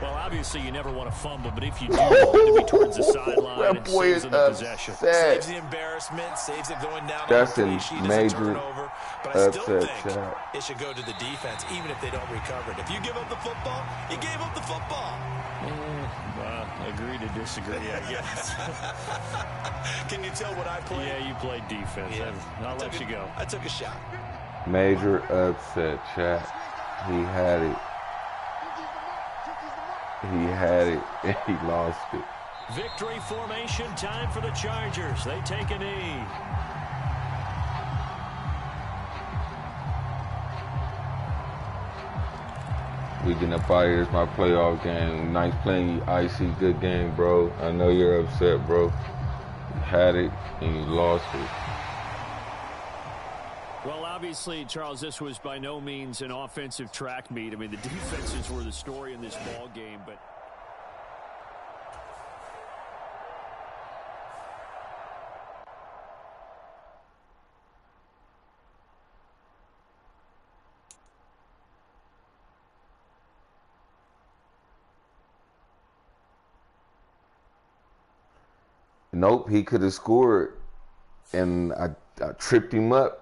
Well, obviously you never want to fumble, but if you do, you want to be towards the sideline. That boy is possession. Saves the embarrassment, saves it going down. That's on the a sheet major turnover. But I still upset think shot. it should go to the defense, even if they don't recover it. If you give up the football, you gave up the football. Agree to disagree, I guess. Can you tell what I played? Yeah, you played defense. Yeah. I'll let you go. I took a shot. Major upset, chat. He had it. He had it, and he lost it. Victory formation time for the Chargers. They take a knee. We getting up out here. It's my playoff game. Nice playing you, Icy. Good game, bro. I know you're upset, bro. You had it, and you lost it. Well, obviously, Charles, this was by no means an offensive track meet. I mean, the defenses were the story in this ball game, but nope, he could have scored, and I tripped him up,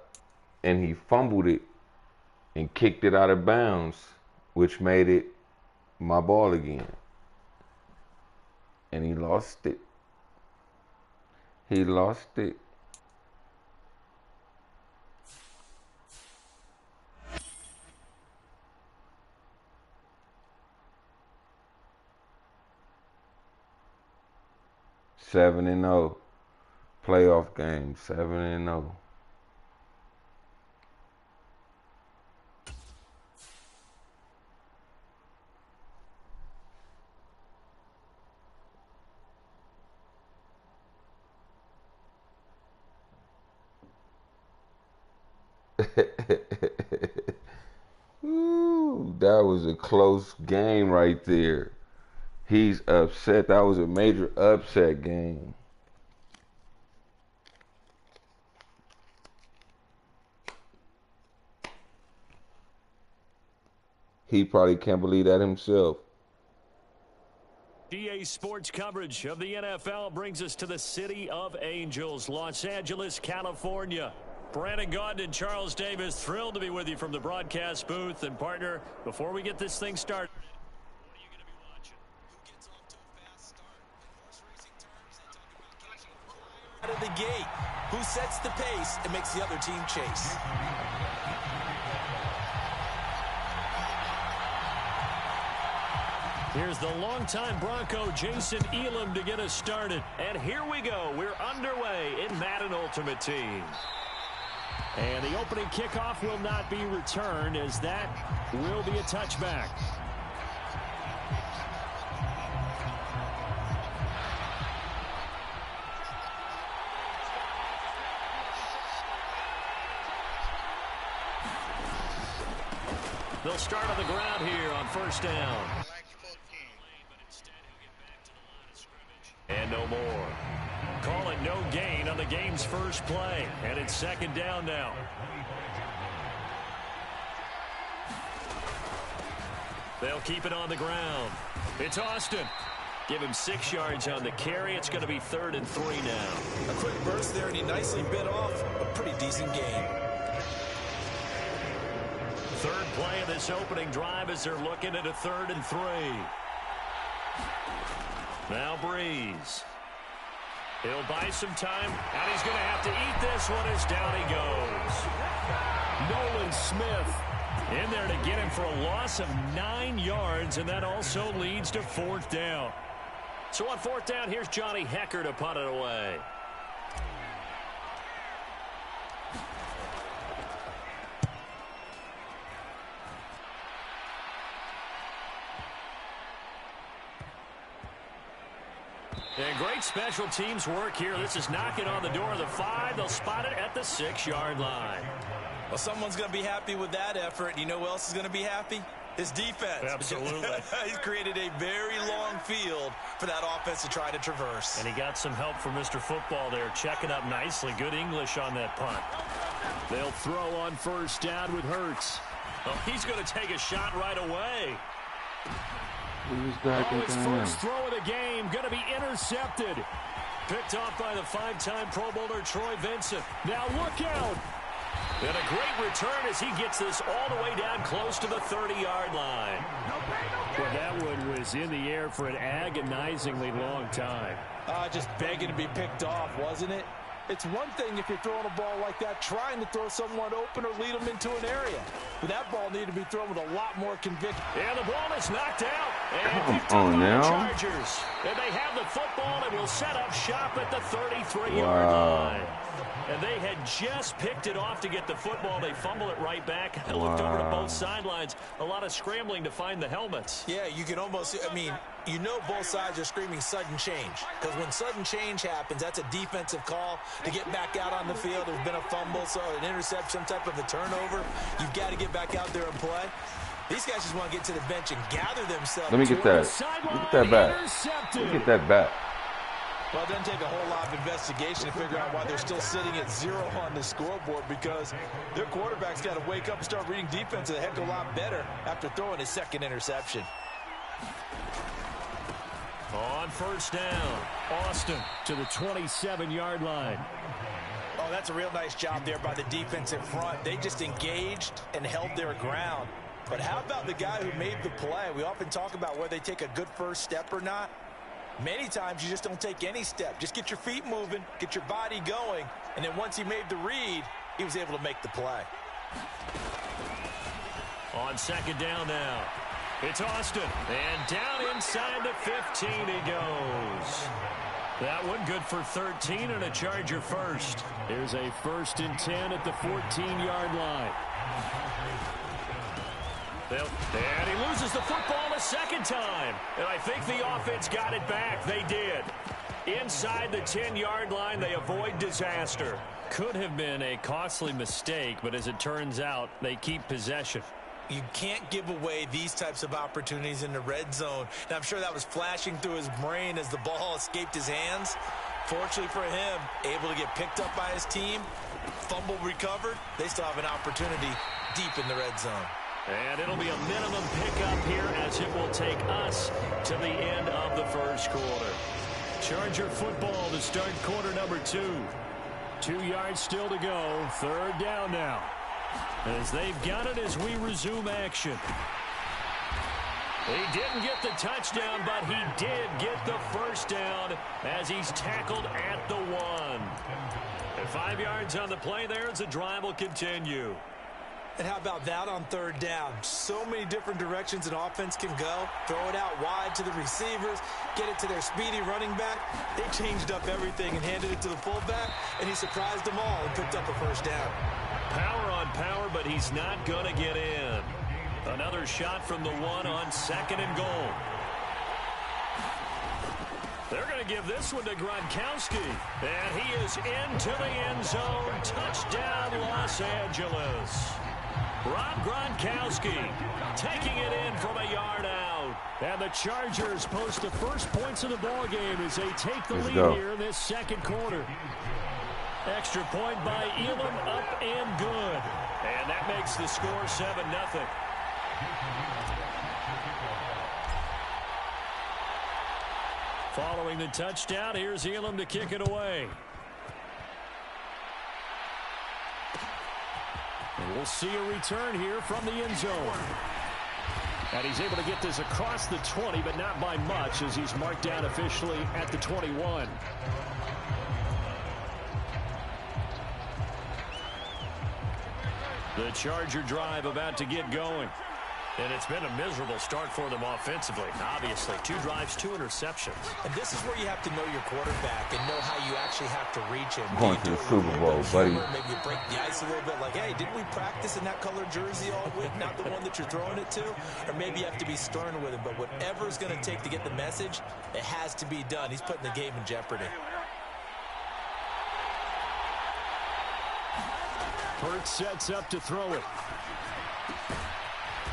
and he fumbled it and kicked it out of bounds, which made it my ball again. And he lost it. He lost it. Seven and 0, playoff game. 7-0. Ooh, that was a close game right there. He's upset. That was a major upset game. He probably can't believe that himself. EA Sports coverage of the NFL brings us to the City of Angels, Los Angeles, California. Brandon Gaudin and Charles Davis, thrilled to be with you from the broadcast booth. And partner, before we get this thing started, what are you going to be watching? Who gets off to a fast start? In horse racing terms, they talk about catching fire out of the gate. Who sets the pace and makes the other team chase? Here's the longtime Bronco, Jason Elam, to get us started. And here we go. We're underway in Madden Ultimate Team. And the opening kickoff will not be returned, as that will be a touchback. They'll start on the ground here on first down. And no more. Call it no gain on the game's first play. And it's second down now. They'll keep it on the ground. It's Austin. Give him 6 yards on the carry. It's going to be 3rd and 3 now. A quick burst there, and he nicely bit off a pretty decent gain. Third play of this opening drive as they're looking at a 3rd and 3. Now Breeze. He'll buy some time, and he's going to have to eat this one as down he goes. Nolan Smith in there to get him for a loss of 9 yards, and that also leads to 4th down. So on 4th down, here's Johnny Hecker to punt it away. And great special teams work here. This is knocking on the door of the 5. They'll spot it at the 6-yard line. Well, someone's going to be happy with that effort. You know who else is going to be happy? His defense. Absolutely. He's created a very long field for that offense to try to traverse. And he got some help from Mr. Football there, checking up nicely. Good English on that punt. They'll throw on first down with Hurts. Oh, he's going to take a shot right away. His first throw of the game going to be intercepted. Picked off by the 5-time Pro Bowler Troy Vincent. Now look out. And a great return as he gets this all the way down close to the 30-yard line. Well, that one was in the air for an agonizingly long time. Just begging to be picked off, wasn't it? It's one thing if you're throwing a ball like that, trying to throw someone open or lead them into an area. But that ball needed to be thrown with a lot more conviction. And the ball is knocked out. And picked up by the Chargers. And they have the football and will set up shop at the 33-yard line. And they had just picked it off to get the football. They fumble it right back. I looked over to both sidelines. A lot of scrambling to find the helmets. Yeah, you can almost, you know both sides are screaming sudden change. Because when sudden change happens, that's a defensive call to get back out on the field. There's been a fumble, so an interception, some type of a turnover. You've got to get back out there and play. These guys just want to get to the bench and gather themselves. Let me get that. Let me get that back. Let me get that back. Well, it doesn't take a whole lot of investigation to figure out why they're still sitting at 0 on the scoreboard, because their quarterback's got to wake up and start reading defense a heck of a lot better after throwing his second interception. On first down, Austin to the 27-yard line. Oh, that's a real nice job there by the defensive front. They just engaged and held their ground. But how about the guy who made the play? We often talk about whether they take a good first step or not. Many times you just don't take any step. Just get your feet moving, get your body going, and then once he made the read, he was able to make the play. On second down now, it's Austin. And down inside the 15 he goes. That one good for 13 and a Charger first. Here's a 1st and 10 at the 14-yard line. And he loses the football a second time. And I think the offense got it back. They did. Inside the 10-yard line, they avoid disaster. Could have been a costly mistake, but as it turns out, they keep possession. You can't give away these types of opportunities in the red zone. And I'm sure that was flashing through his brain as the ball escaped his hands. Fortunately for him, able to get picked up by his team, fumble recovered. They still have an opportunity deep in the red zone. And it'll be a minimum pickup here as it will take us to the end of the first quarter. Charger football to start quarter number 2. 2 yards still to go. 3rd down now. As they've got it as we resume action. He didn't get the touchdown, but he did get the first down as he's tackled at the 1. And 5 yards on the play there as the drive will continue. And how about that on third down? So many different directions an offense can go. Throw it out wide to the receivers, get it to their speedy running back. They changed up everything and handed it to the fullback, and he surprised them all and picked up a first down. Power on power, but he's not going to get in. Another shot from the one on 2nd and goal. They're going to give this one to Gronkowski. And he is into the end zone. Touchdown, Los Angeles. Rob Gronkowski taking it in from a yard out. And the Chargers post the first points of the ballgame as they take the lead here in this second quarter. Extra point by Elam, up and good. And that makes the score 7-0. Following the touchdown, here's Elam to kick it away. And we'll see a return here from the end zone. And he's able to get this across the 20, but not by much, as he's marked down officially at the 21. The Charger drive about to get going. And it's been a miserable start for them offensively. Obviously, 2 drives, 2 interceptions. And this is where you have to know your quarterback and know how you actually have to reach him. Going to the Super Bowl, buddy. Maybe you break the ice a little bit, like, hey, didn't we practice in that color jersey all week, not the one that you're throwing it to? Or maybe you have to be stern with him. But whatever it's going to take to get the message, it has to be done. He's putting the game in jeopardy. Hurts sets up to throw it.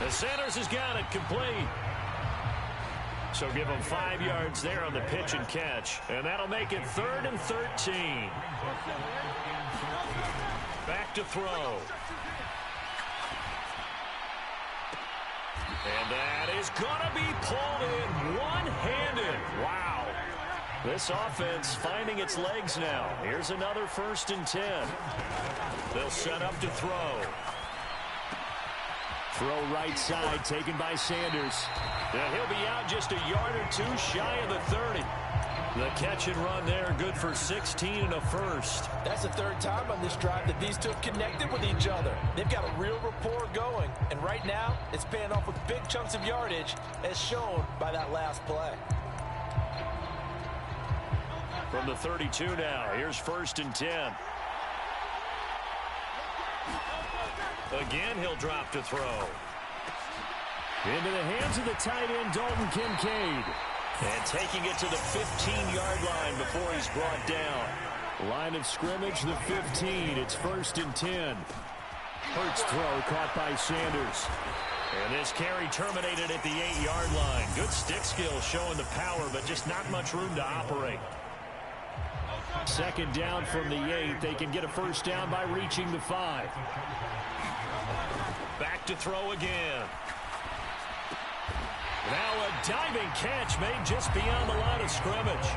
The Sanders has got it complete. So give him 5 yards there on the pitch and catch. And that'll make it 3rd and 13. Back to throw. And that is going to be pulled in one-handed. Wow. This offense finding its legs now. Here's another 1st and 10. They'll set up to throw. Throw right side taken by Sanders. And he'll be out just a yard or 2 shy of the 30. The catch and run there, good for 16 and a first. That's the 3rd time on this drive that these two have connected with each other. They've got a real rapport going. And right now, it's paying off with big chunks of yardage, as shown by that last play. From the 32 now, here's 1st and 10. Again, he'll drop to throw. Into the hands of the tight end, Dalton Kincaid. And taking it to the 15-yard line before he's brought down. Line of scrimmage, the 15. It's 1st and 10. Hurts throw caught by Sanders. And this carry terminated at the 8-yard line. Good stick skill showing the power, but just not much room to operate. 2nd down from the 8. They can get a 1st down by reaching the 5. Back to throw again. Now a diving catch made just beyond the line of scrimmage.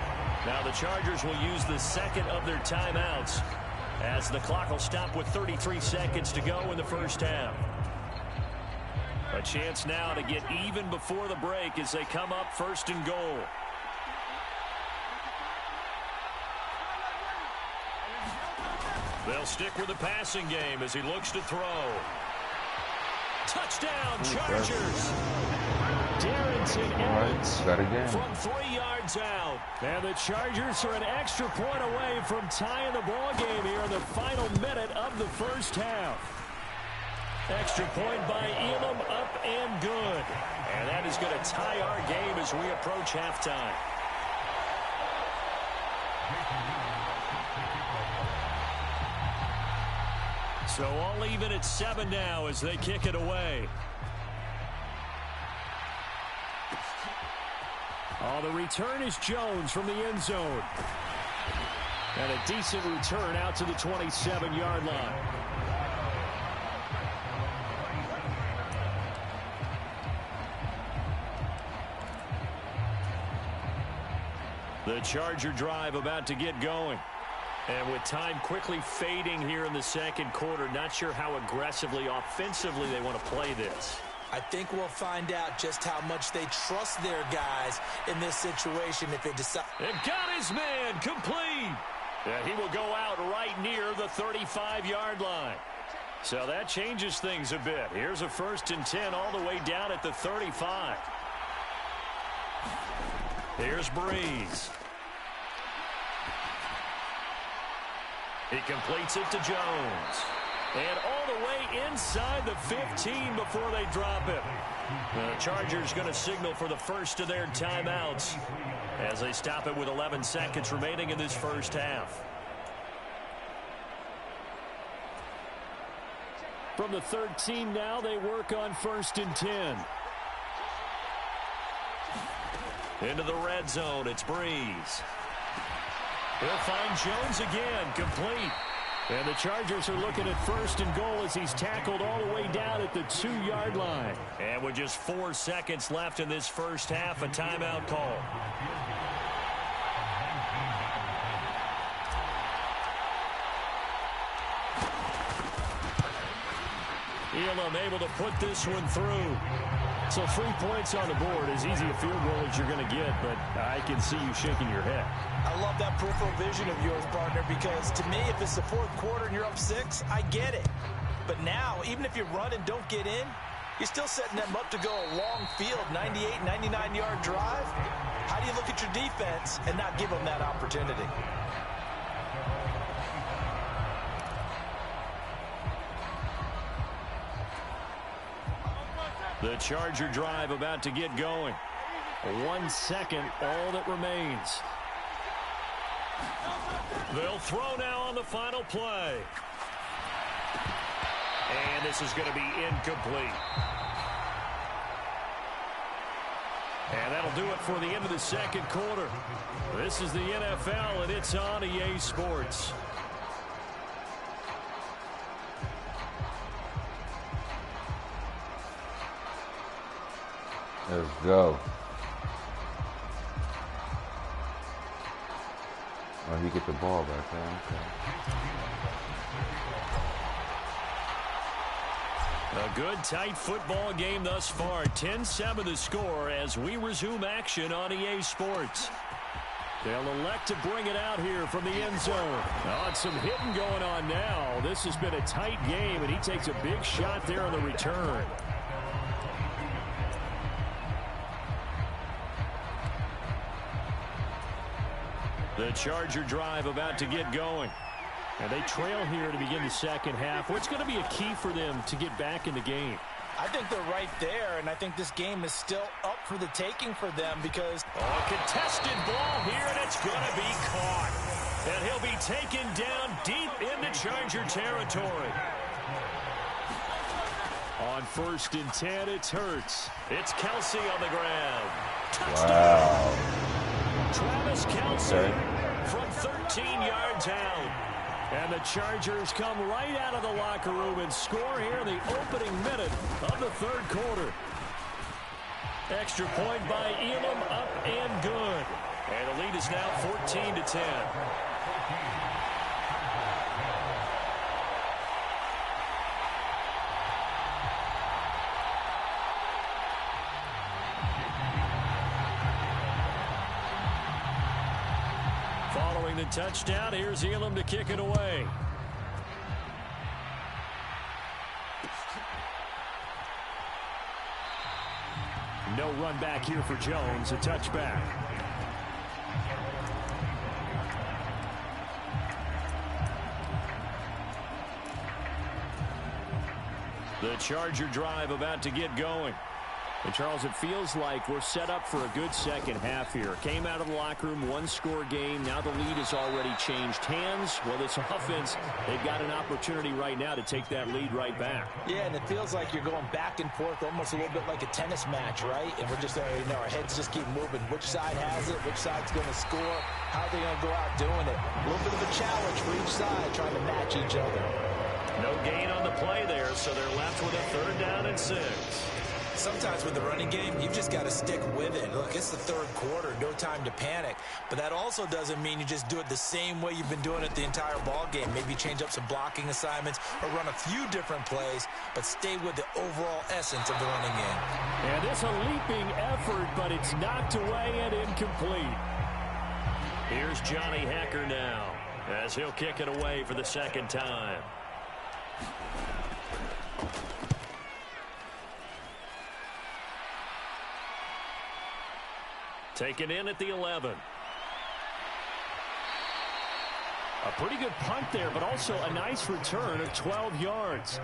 Now the Chargers will use the 2nd of their timeouts as the clock will stop with 33 seconds to go in the 1st half. A chance now to get even before the break as they come up 1st and goal. They'll stick with the passing game as he looks to throw. Touchdown, Chargers. Darrington Evans from 3 yards out. And the Chargers are an extra point away from tying the ball game here in the final minute of the 1st half. Extra point by Elam, up and good. And that is going to tie our game as we approach halftime. So all even at 7 now as they kick it away. Oh, the return is Jones from the end zone. And a decent return out to the 27-yard line. The Charger drive about to get going. And with time quickly fading here in the 2nd quarter, not sure how aggressively, offensively they want to play this. I think we'll find out just how much they trust their guys in this situation if they decide. And got his man complete. And he will go out right near the 35-yard line. So that changes things a bit. Here's a 1st and 10 all the way down at the 35. Here's Breeze. He completes it to Jones. And all the way inside the 15 before they drop it. The Chargers going to signal for the first of their timeouts as they stop it with 11 seconds remaining in this first half. From the 13 now, they work on 1st and 10. Into the red zone, it's Breeze. He'll find Jones again, complete. And the Chargers are looking at 1st and goal as he's tackled all the way down at the 2-yard line. And with just 4 seconds left in this first half, a timeout call. Elam able to put this one through. So 3 points on the board, as easy a field goal as you're going to get, but I can see you shaking your head. I love that peripheral vision of yours, partner, because to me, if it's the 4th quarter and you're up 6, I get it. But now, even if you run and don't get in, you're still setting them up to go a long field, 98, 99-yard drive. How do you look at your defense and not give them that opportunity? The Charger drive about to get going. 1 second, all that remains. They'll throw now on the final play. And this is going to be incomplete. And that'll do it for the end of the second quarter. This is the NFL, and it's on EA Sports. Let's go. Oh, he get the ball back there. Okay. A good, tight football game thus far. 10-7 the score as we resume action on EA Sports. They'll elect to bring it out here from the end zone. Oh, and some hitting going on now. This has been a tight game, and he takes a big shot there on the return. The Charger drive about to get going. And they trail here to begin the second half. What's going to be a key for them to get back in the game? I think they're right there, and I think this game is still up for the taking for them because... Oh, contested ball here, and it's going to be caught. And he'll be taken down deep into Charger territory. On 1st and 10, it's Hurts. It's Kelsey on the ground. Touchdown! Wow. Travis Kelsey from 13 yards out. And the Chargers come right out of the locker room and score here in the opening minute of the third quarter. Extra point by Elam, up and good. And the lead is now 14-10. Following the touchdown, here's Elam to kick it away. No run back here for Jones, a touchback. The Charger drive about to get going. And, Charles, it feels like we're set up for a good second half here. Came out of the locker room, one-score game. Now the lead has already changed hands. Well, this offense, they've got an opportunity right now to take that lead right back. Yeah, and it feels like you're going back and forth, almost a little bit like a tennis match, right? And we're just, our heads just keep moving. Which side has it? Which side's going to score? How are they going to go out doing it? A little bit of a challenge for each side, trying to match each other. No gain on the play there, so they're left with a 3rd down and 6. Sometimes with the running game, you've just got to stick with it. Look, it's the third quarter, no time to panic. But that also doesn't mean you just do it the same way you've been doing it the entire ball game. Maybe change up some blocking assignments or run a few different plays, but stay with the overall essence of the running game. And it's a leaping effort, but it's knocked away and incomplete. Here's Johnny Hecker now as he'll kick it away for the second time. Taken in at the 11. A pretty good punt there, but also a nice return of 12 yards.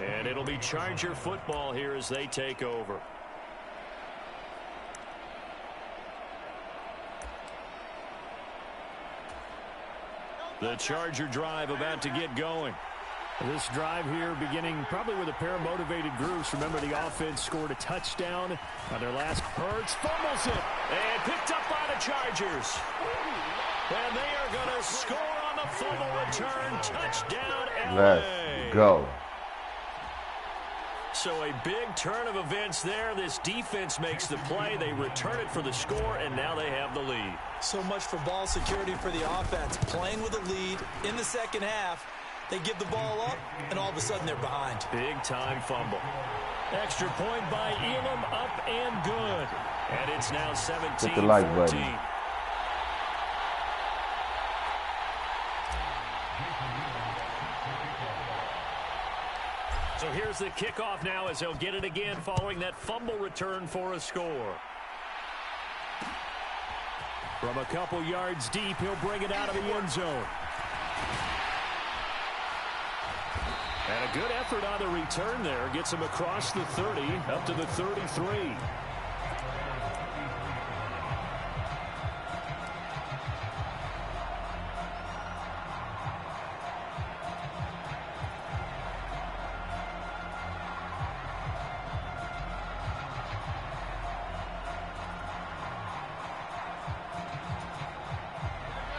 And it'll be Charger football here as they take over. The Charger drive about to get going. This drive here beginning probably with a pair of motivated groups. Remember, the offense scored a touchdown on their last. Hurts fumbles it and picked up by the Chargers. And they are going to score on the fumble return. Touchdown, LA. Let's go. So a big turn of events there. This defense makes the play. They return it for the score, and now they have the lead. So much for ball security for the offense. Playing with a lead in the second half. They give the ball up, and all of a sudden they're behind. Big-time fumble. Extra point by Elam, up and good. And it's now 17-14. Hit the like button. So here's the kickoff now as they'll get it again following that fumble return for a score. From a couple yards deep, he'll bring it out of the end zone. And a good effort on the return there. Gets him across the 30, up to the 33.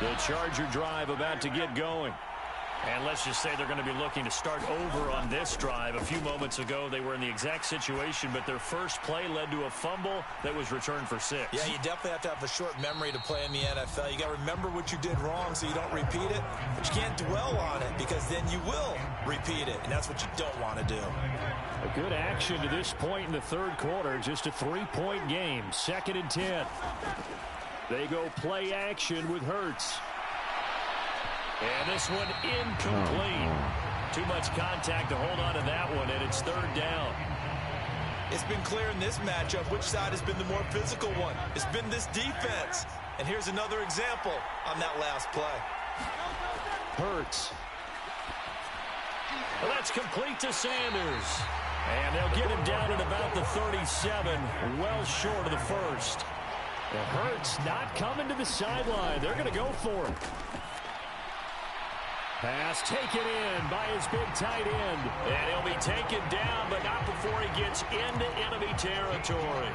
The Charger drive about to get going. And let's just say they're going to be looking to start over on this drive. A few moments ago, they were in the exact situation, but their first play led to a fumble that was returned for 6. Yeah, you definitely have to have a short memory to play in the NFL. You got to remember what you did wrong so you don't repeat it, but you can't dwell on it because then you will repeat it, and that's what you don't want to do. A good action to this point in the third quarter. Just a 3-point game. 2nd and 10. They go play action with Hurts. And this one incomplete. Too much contact to hold on to that one, and it's 3rd down. It's been clear in this matchup which side has been the more physical one. It's been this defense. And here's another example on that last play. Hurts. Well, that's complete to Sanders. And they'll get him down at about the 37, well short of the first. And Hurts not coming to the sideline. They're going to go for it. Pass taken in by his big tight end. And he'll be taken down, but not before he gets into enemy territory.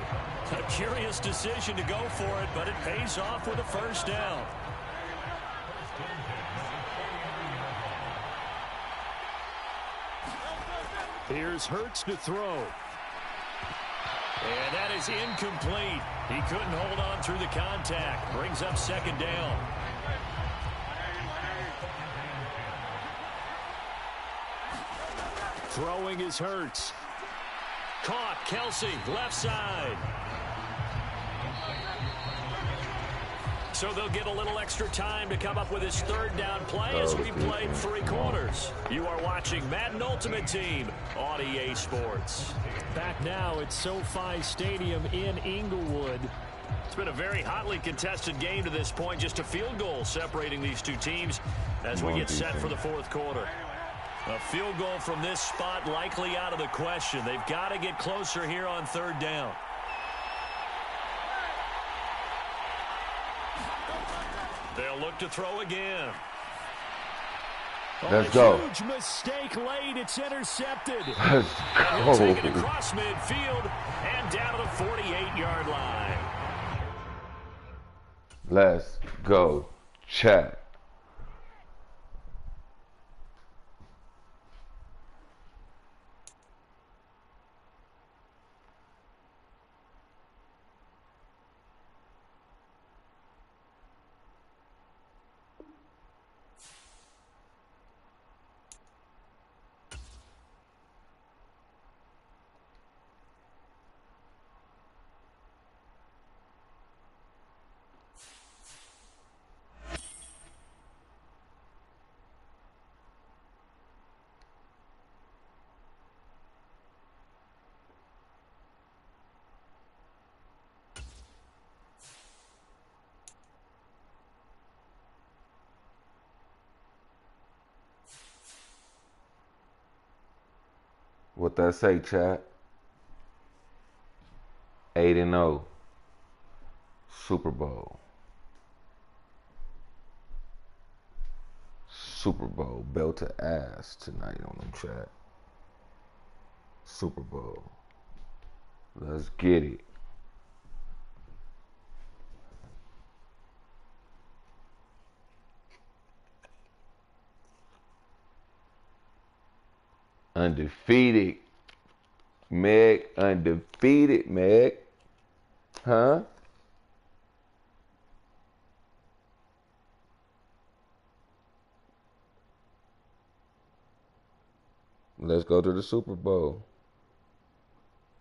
A curious decision to go for it, but it pays off with a 1st down. Here's Hurts to throw. And that is incomplete. He couldn't hold on through the contact. Brings up 2nd down. Throwing is Hurts. Caught. Kelsey, left side. So they'll get a little extra time to come up with his 3rd down play as we played 3 quarters. You are watching Madden Ultimate Team on EA Sports. Back now at SoFi Stadium in Inglewood. It's been a very hotly contested game to this point. Just a field goal separating these two teams as we get set for the 4th quarter. A field goal from this spot likely out of the question. They've got to get closer here on 3rd down. They'll look to throw again. Let's go. Huge mistake late. It's intercepted. Let's And he'll take it go. across midfield and down to the 48-yard line. Let's go. Chat. What that say, chat? 8-0. Super Bowl. Super Bowl. Belt to ass tonight on them, chat. Super Bowl. Let's get it. Undefeated. Meg. Undefeated, Meg. Huh? Let's go to the Super Bowl.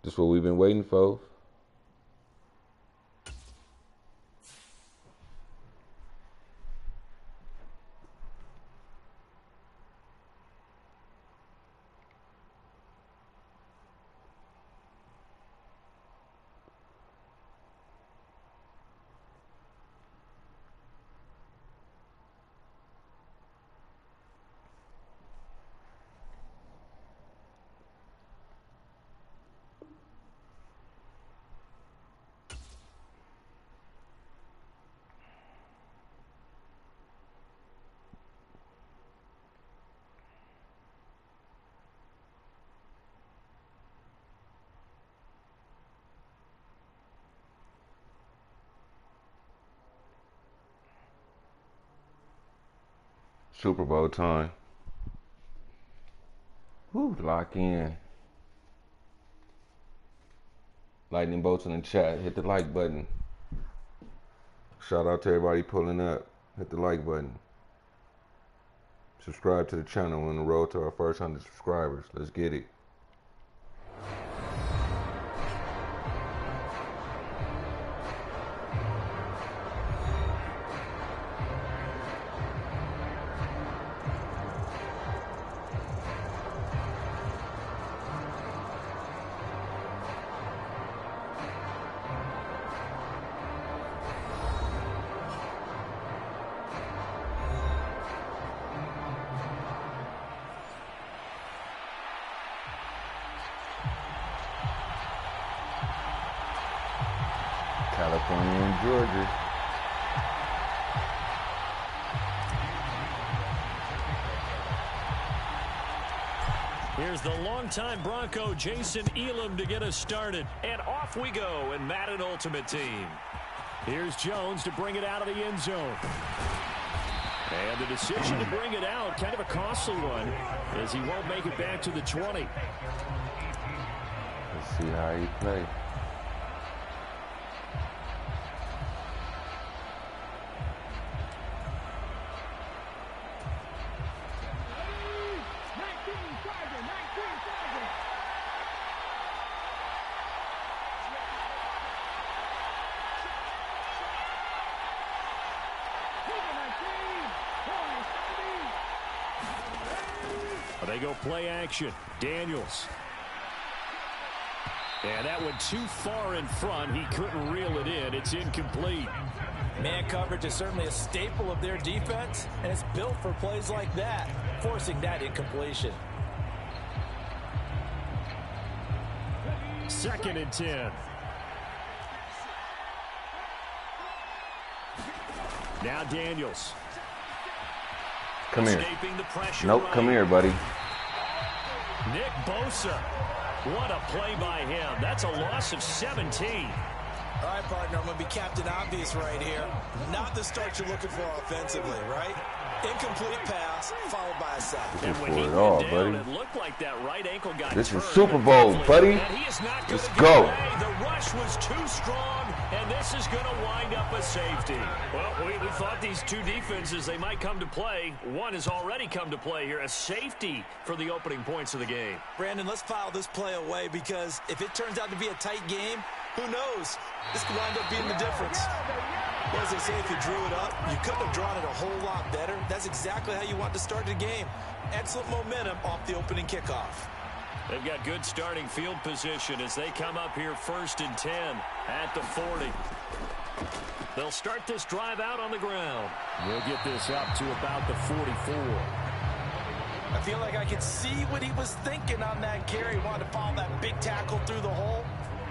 This is what we've been waiting for. Super Bowl time. Woo, lock in. Lightning bolts in the chat. Hit the like button. Shout out to everybody pulling up. Hit the like button. Subscribe to the channel. We're on the road to our first 100 subscribers. Let's get it. California and Georgia. Here's the longtime Bronco Jason Elam to get us started. And off we go in Madden Ultimate Team. Here's Jones to bring it out of the end zone. And the decision to bring it out, kind of a costly one, as he won't make it back to the 20. Let's see how he plays. They go play action. Daniels. And that went too far in front. He couldn't reel it in. It's incomplete. Man coverage is certainly a staple of their defense, and it's built for plays like that, forcing that incompletion. 2nd and 10. Now Daniels. Come here. Escaping the pressure. Nope, right. come here, buddy. Nick Bosa. What a play by him. That's a loss of 17. All right, partner, I'm going to be Captain Obvious right here. Not the start you're looking for offensively, right? Incomplete pass, followed by a sack. This And is when for he it went all, down, buddy. it looked like that right ankle got This turned. is Super Bowl, buddy. And he is not Let's gonna go. get away. The rush was too strong, and this is going to wind up a safety. Well, we thought these two defenses, they might come to play. One has already come to play here, a safety for the opening points of the game. Brandon, let's file this play away because if it turns out to be a tight game, who knows? This could wind up being the difference. Well, as they say, if you drew it up, you couldn't have drawn it a whole lot better. That's exactly how you want to start the game. Excellent momentum off the opening kickoff. They've got good starting field position as they come up here 1st and 10 at the 40. They'll start this drive out on the ground. We'll get this up to about the 44. I feel like I could see what he was thinking on that carry. He wanted to follow that big tackle through the hole.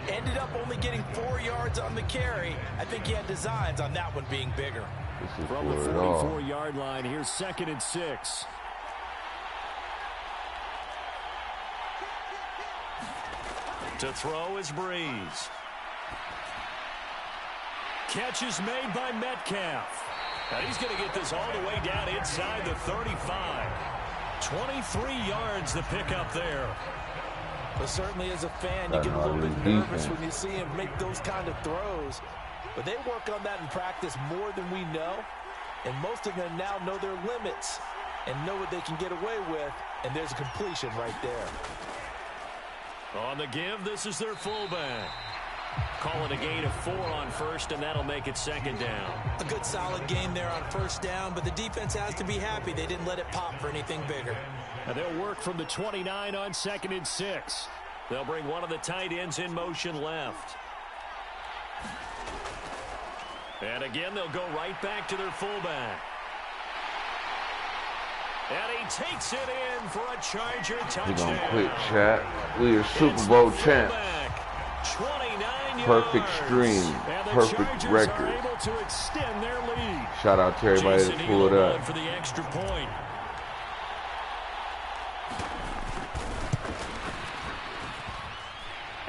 Ended up only getting 4 yards on the carry. I think he had designs on that one being bigger. From the 44-yard line, here's 2nd and 6. To throw is Breeze. Catch is made by Metcalf. And he's going to get this all the way down inside the 35. 23 yards the pickup there. But certainly as a fan, you get a little bit nervous when you see him make those kind of throws. But they work on that in practice more than we know. And most of them now know their limits and know what they can get away with. And there's a completion right there. On the give, this is their fullback. Calling a gain of 4 on first, and that'll make it 2nd down. A good solid game there on first down, but the defense has to be happy they didn't let it pop for anything bigger. And they'll work from the 29 on 2nd and 6. They'll bring one of the tight ends in motion left. And again, they'll go right back to their fullback. And he takes it in for a Charger touchdown. We're going to quit, chat. We are Super Bowl champs. 29 Perfect yards. stream. Perfect record. Able to extend their lead. Shout out to everybody that pulled up. For the extra point.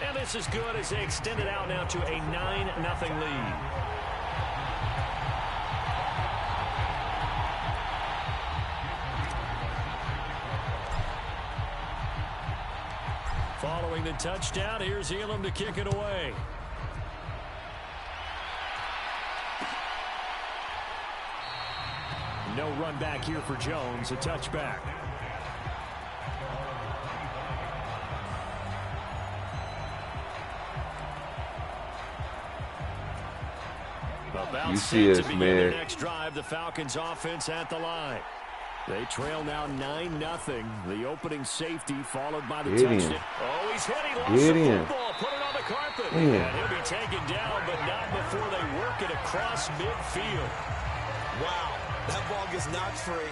And this is good as they extend it out now to a 9-0 lead. Following the touchdown, here's Elam to kick it away. No run back here for Jones, a touchback. About you see us, man. Next drive, the Falcons offense at the line. They trail now 9-0. The opening safety followed by the touchdown. Oh, he's hit. He lost the football. Put it on the carpet. And he'll be taken down, but not before they work it across midfield. Wow. That ball gets knocked free,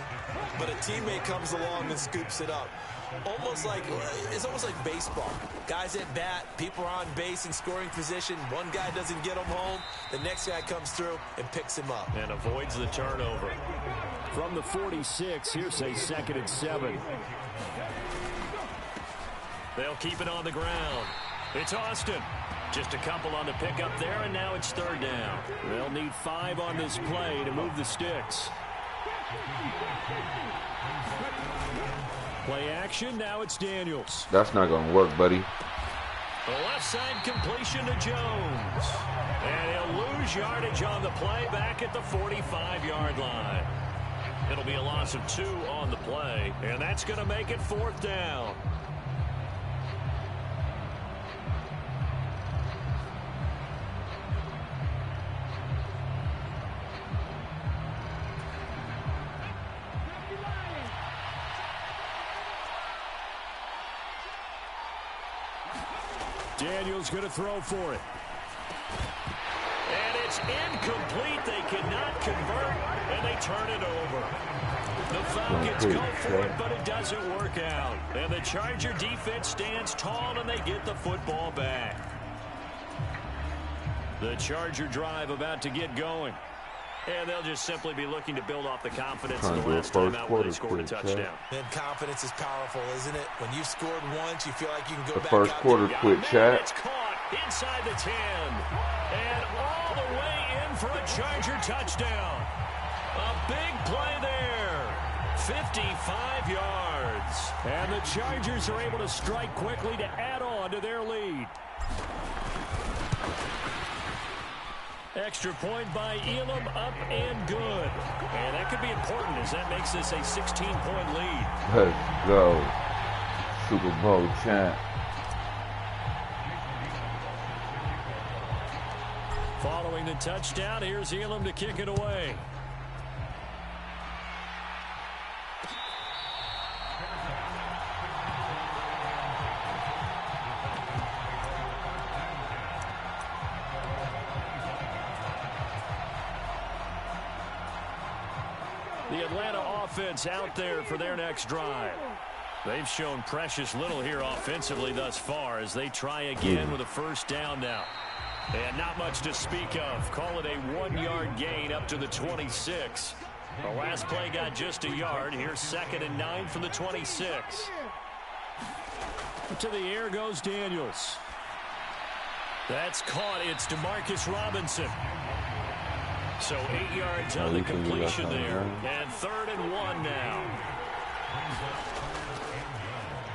but a teammate comes along and scoops it up. It's almost like baseball. Guys at bat, people are on base in scoring position. One guy doesn't get him home. The next guy comes through and picks him up. And avoids the turnover. From the 46, here's a 2nd and 7. They'll keep it on the ground. It's Austin. Just a couple on the pickup there, and now it's 3rd down. They'll need 5 on this play to move the sticks. Play action, now it's Daniels. That's not going to work, buddy. The left side completion to Jones. And he'll lose yardage on the play back at the 45-yard line. It'll be a loss of 2 on the play, and that's going to make it 4th down. Daniels going to throw for it. And it's incomplete. They cannot convert, and they turn it over. The Falcons go for it, but it doesn't work out. And the Charger defense stands tall, and they get the football back. The Charger drive about to get going. And they'll just simply be looking to build off the confidence of the last time out where they scored a touchdown. Then confidence is powerful, isn't it? When you've scored once, you feel like you can go the back first out quarter there. quit, chat. It's caught inside the 10. And all the way in for a Charger touchdown. A big play there. 55 yards. And the Chargers are able to strike quickly to add on to their lead. Extra point by Elam, up and good. And that could be important as that makes this a 16-point lead. Let's go. Super Bowl champ. Following the touchdown, here's Elam to kick it away. The Atlanta offense out there for their next drive. They've shown precious little here offensively thus far as they try again with a first down now. And not much to speak of. Call it a 1-yard gain up to the 26. The last play got just a yard. Here's 2nd and 9 from the 26. To the air goes Daniels. That's caught. It's DeMarcus Robinson. So 8 yards on the completion there. And 3rd and 1 now.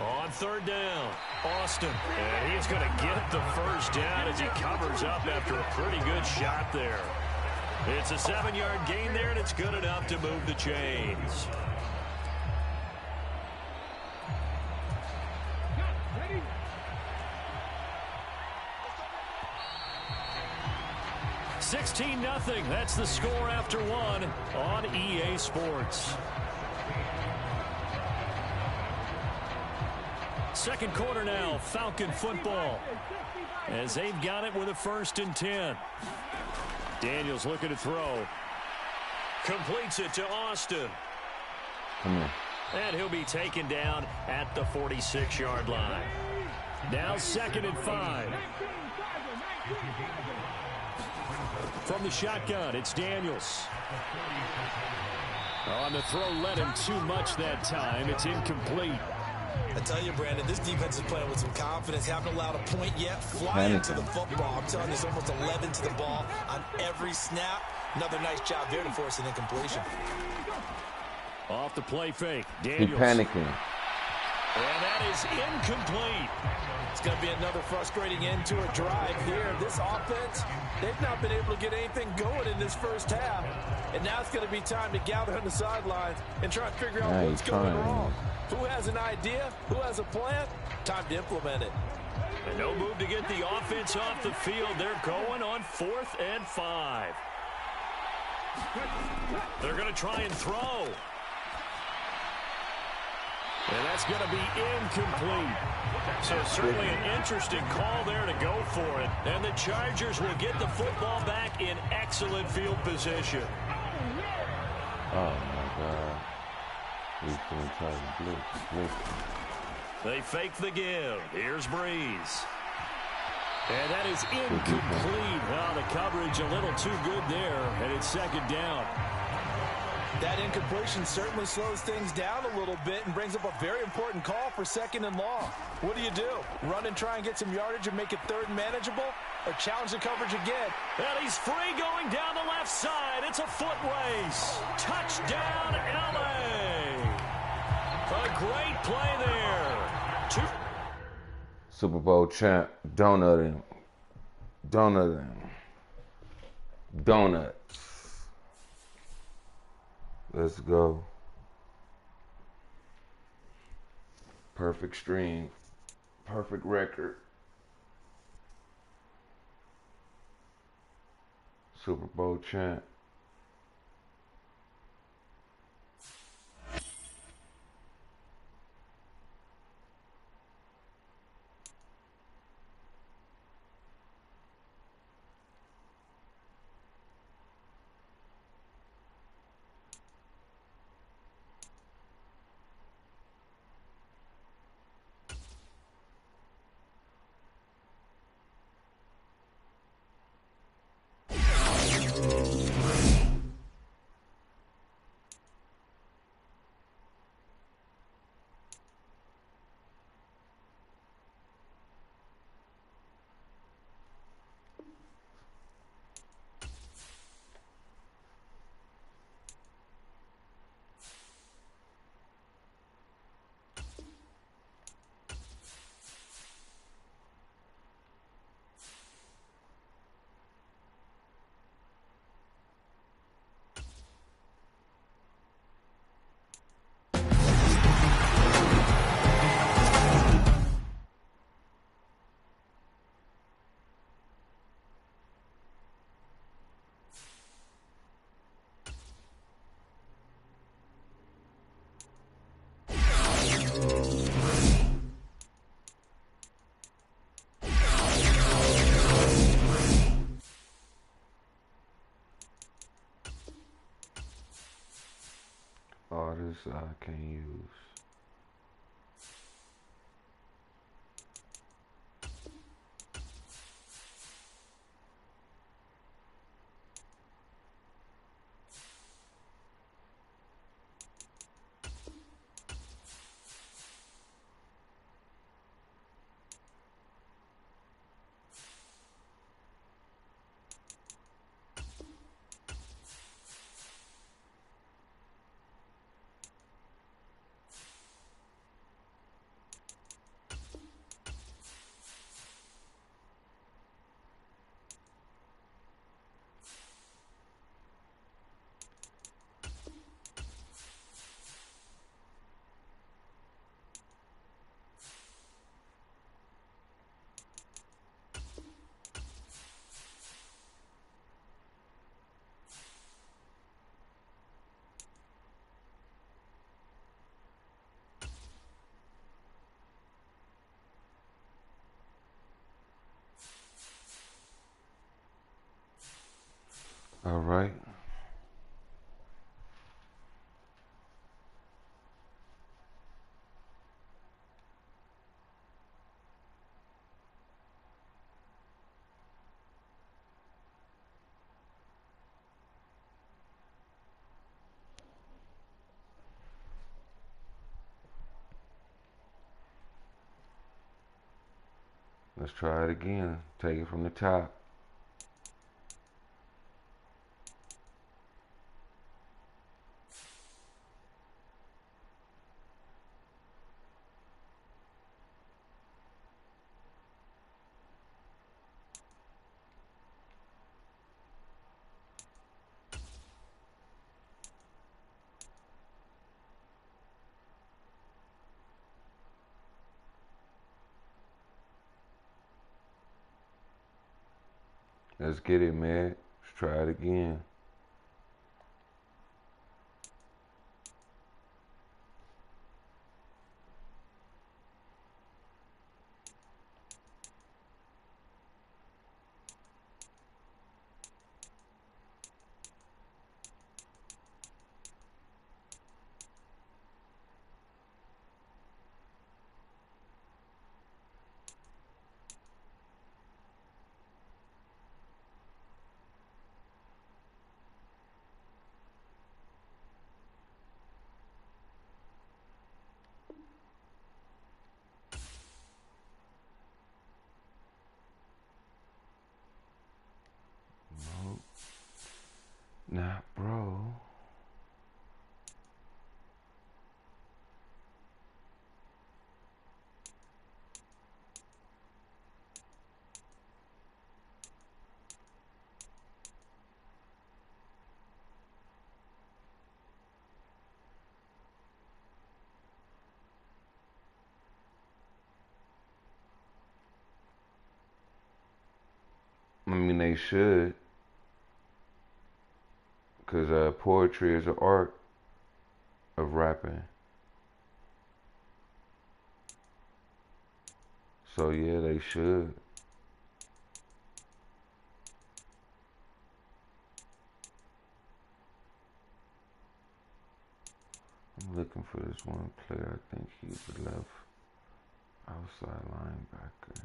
On 3rd down, Austin. And he's going to get the first down as he covers up after a pretty good shot there. It's a 7-yard gain there, and it's good enough to move the chains. $16-0. That's the score after 1 on EA Sports. Second quarter now, Falcon football. As they've got it with a 1st and 10. Daniels looking to throw. Completes it to Austin. And he'll be taken down at the 46-yard line. Now 2nd and 5. From the shotgun, it's Daniels. On the throw, led him too much that time. It's incomplete. I tell you, Brandon, this defense is playing with some confidence. Haven't allowed a point yet. Flying to the football. I'm telling you, there's almost 11 to the ball on every snap. Another nice job there to force an incompletion. Off the play fake. Daniels. He's panicking. And that is incomplete. It's going to be another frustrating end to a drive here. This offense, they've not been able to get anything going in this first half. And now it's going to be time to gather on the sidelines and try to figure out what's going wrong. Who has an idea? Who has a plan? Time to implement it. And no move to get the offense off the field. They're going on 4th and 5. They're going to try and throw. And that's going to be incomplete. So certainly an interesting call there to go for it. And the Chargers will get the football back in excellent field position. Oh, my God. He's going to try to blitz. They fake the give. Here's Breeze. And that is incomplete. Well, the coverage a little too good there. And it's 2nd down. That incompletion certainly slows things down a little bit and brings up a very important call for 2nd and long. What do? Run and try and get some yardage and make it 3rd and manageable? Or challenge the coverage again? And he's free going down the left side. It's a foot race. Touchdown, L.A. A great play there. Super Bowl champ, donut him. Donuts. Let's go. Perfect stream. Perfect record. Super Bowl champ. Oh, this I can't use. All right. Let's try it again. Take it from the top. Let's get it, man. Let's try it again. Nope. Not bro. I mean, they should. Because poetry is an art of rapping. So, yeah, they should. I'm looking for this one player. I think he's the left outside linebacker.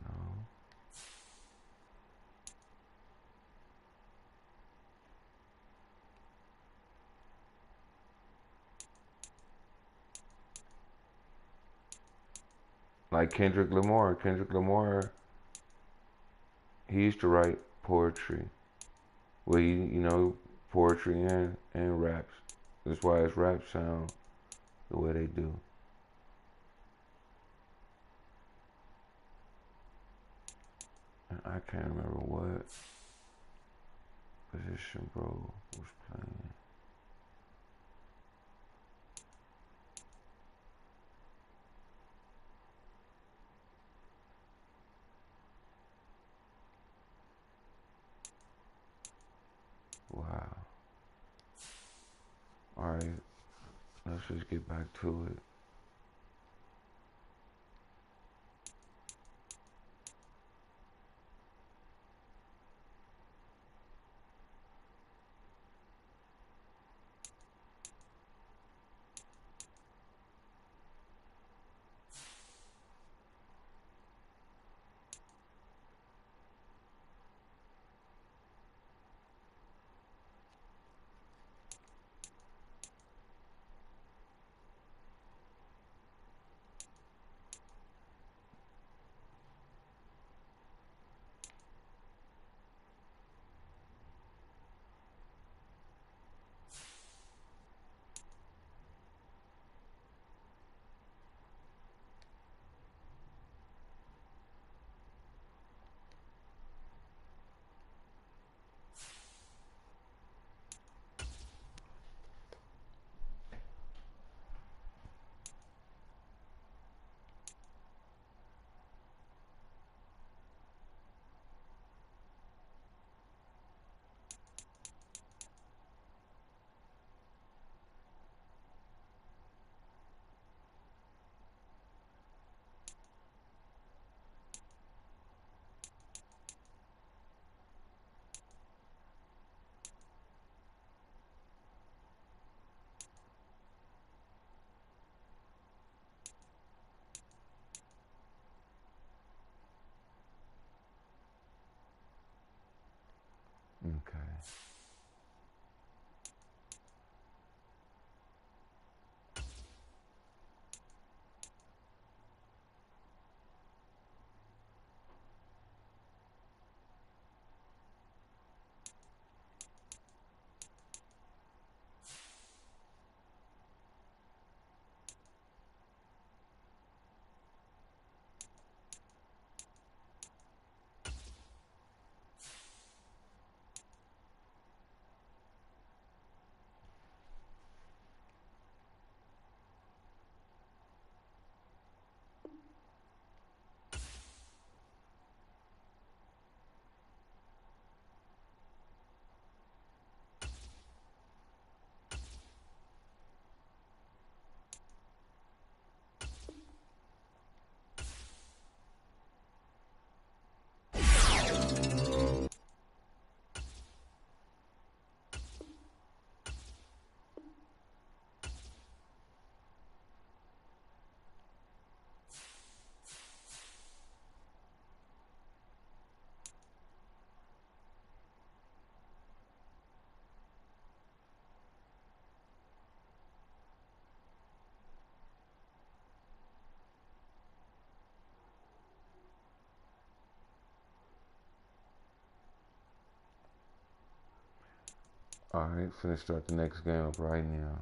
No. Like Kendrick Lamar. Kendrick Lamar, he used to write poetry. Well, poetry and raps. That's why his raps sound the way they do. And I can't remember what position bro was playing. Wow. Alright, let's just get back to it. Okay. All right, finna start the next game up right now.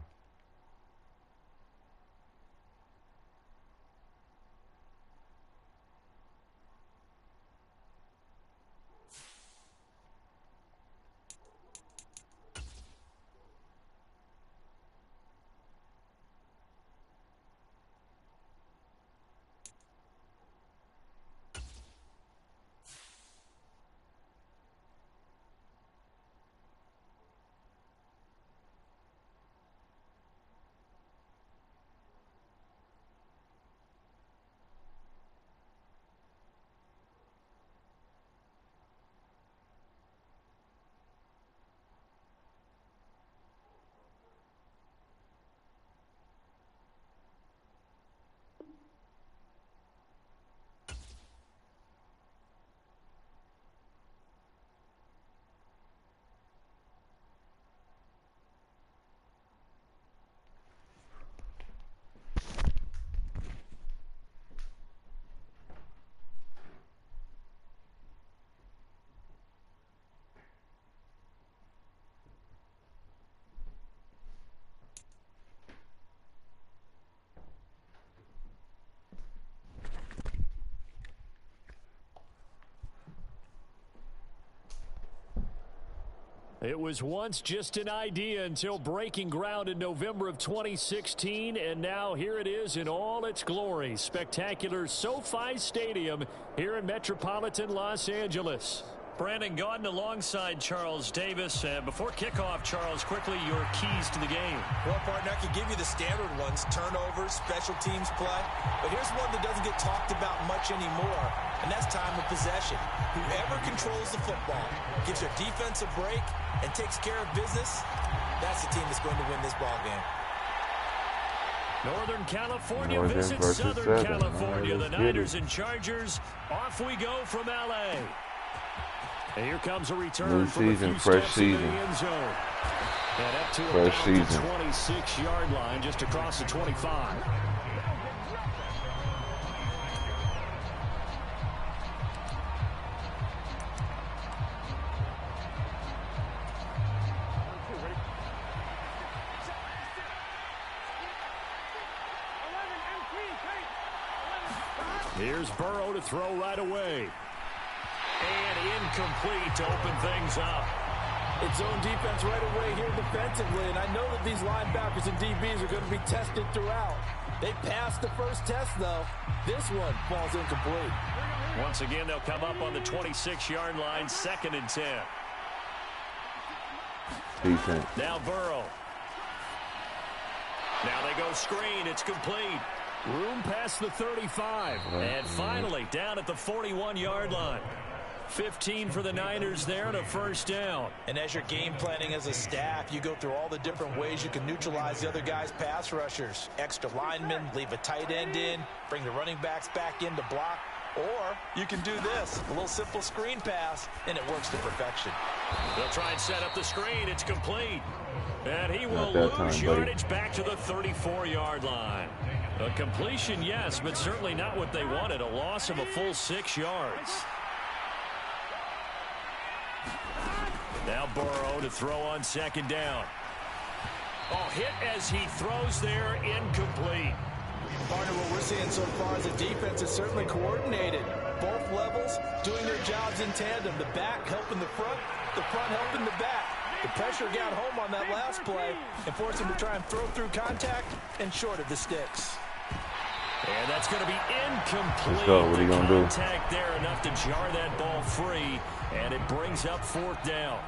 It was once just an idea until breaking ground in November of 2016, and now here it is in all its glory. Spectacular SoFi Stadium here in metropolitan Los Angeles. Brandon Gaudin alongside Charles Davis. Before kickoff, Charles, quickly your keys to the game. Well, partner, I can give you the standard ones, turnovers, special teams play. But here's one that doesn't get talked about much anymore, and that's time of possession. Whoever controls the football, gives their defense a break, and takes care of business, that's the team that's going to win this ball game. Northern California visits Southern California. The Niners and Chargers. Off we go from L.A. And here comes a return. New season, fresh season. And up to fresh about season. The 26-yard line, just across the 25. Here's Burrow to throw right away. And incomplete to open things up. It's zone defense right away here defensively, and I know that these linebackers and DBs are going to be tested throughout. They passed the first test, though. This one falls incomplete. Once again, they'll come up on the 26-yard line, 2nd and 10. Decent. Now Burrow. Now they go screen. It's complete. Room past the 35. And finally down at the 41-yard line. 15 for the Niners there and a first down. And as you're game planning as a staff, you go through all the different ways you can neutralize the other guy's pass rushers. Extra linemen, leave a tight end in, bring the running backs back in to block. Or you can do this, a little simple screen pass, and it works to perfection. They'll try and set up the screen. It's complete. And he will lose yardage back to the 34-yard line. A completion, yes, but certainly not what they wanted. A loss of a full 6 yards. Now Burrow to throw on second down. Oh, hit as he throws there, incomplete. Partner, what we're seeing so far is the defense is certainly coordinated. Both levels doing their jobs in tandem. The back helping the front helping the back. The pressure got home on that last play and forced him to try and throw through contact and short of the sticks. And that's going to be incomplete. Let's go. What are you going to do? Contact there enough to jar that ball free, and it brings up 4th down.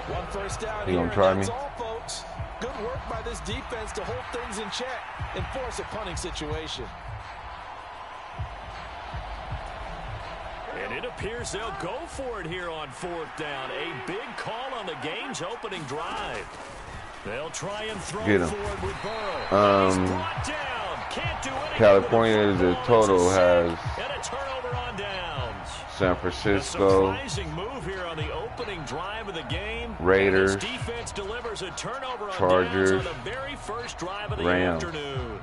One first down here, and try that's me? all, folks. Good work by this defense to hold things in check and force a punting situation. And it appears they'll go for it here on 4th down. A big call on the game's opening drive. They'll try and throw forward with Burrow. He's brought down. Can't do anything. California, the total has and a turnover on downs. San Francisco. A surprising move here on the opening drive of the game. Raiders. This defense delivers a turnover on Chargers. downs on the very first drive of the Rams. afternoon.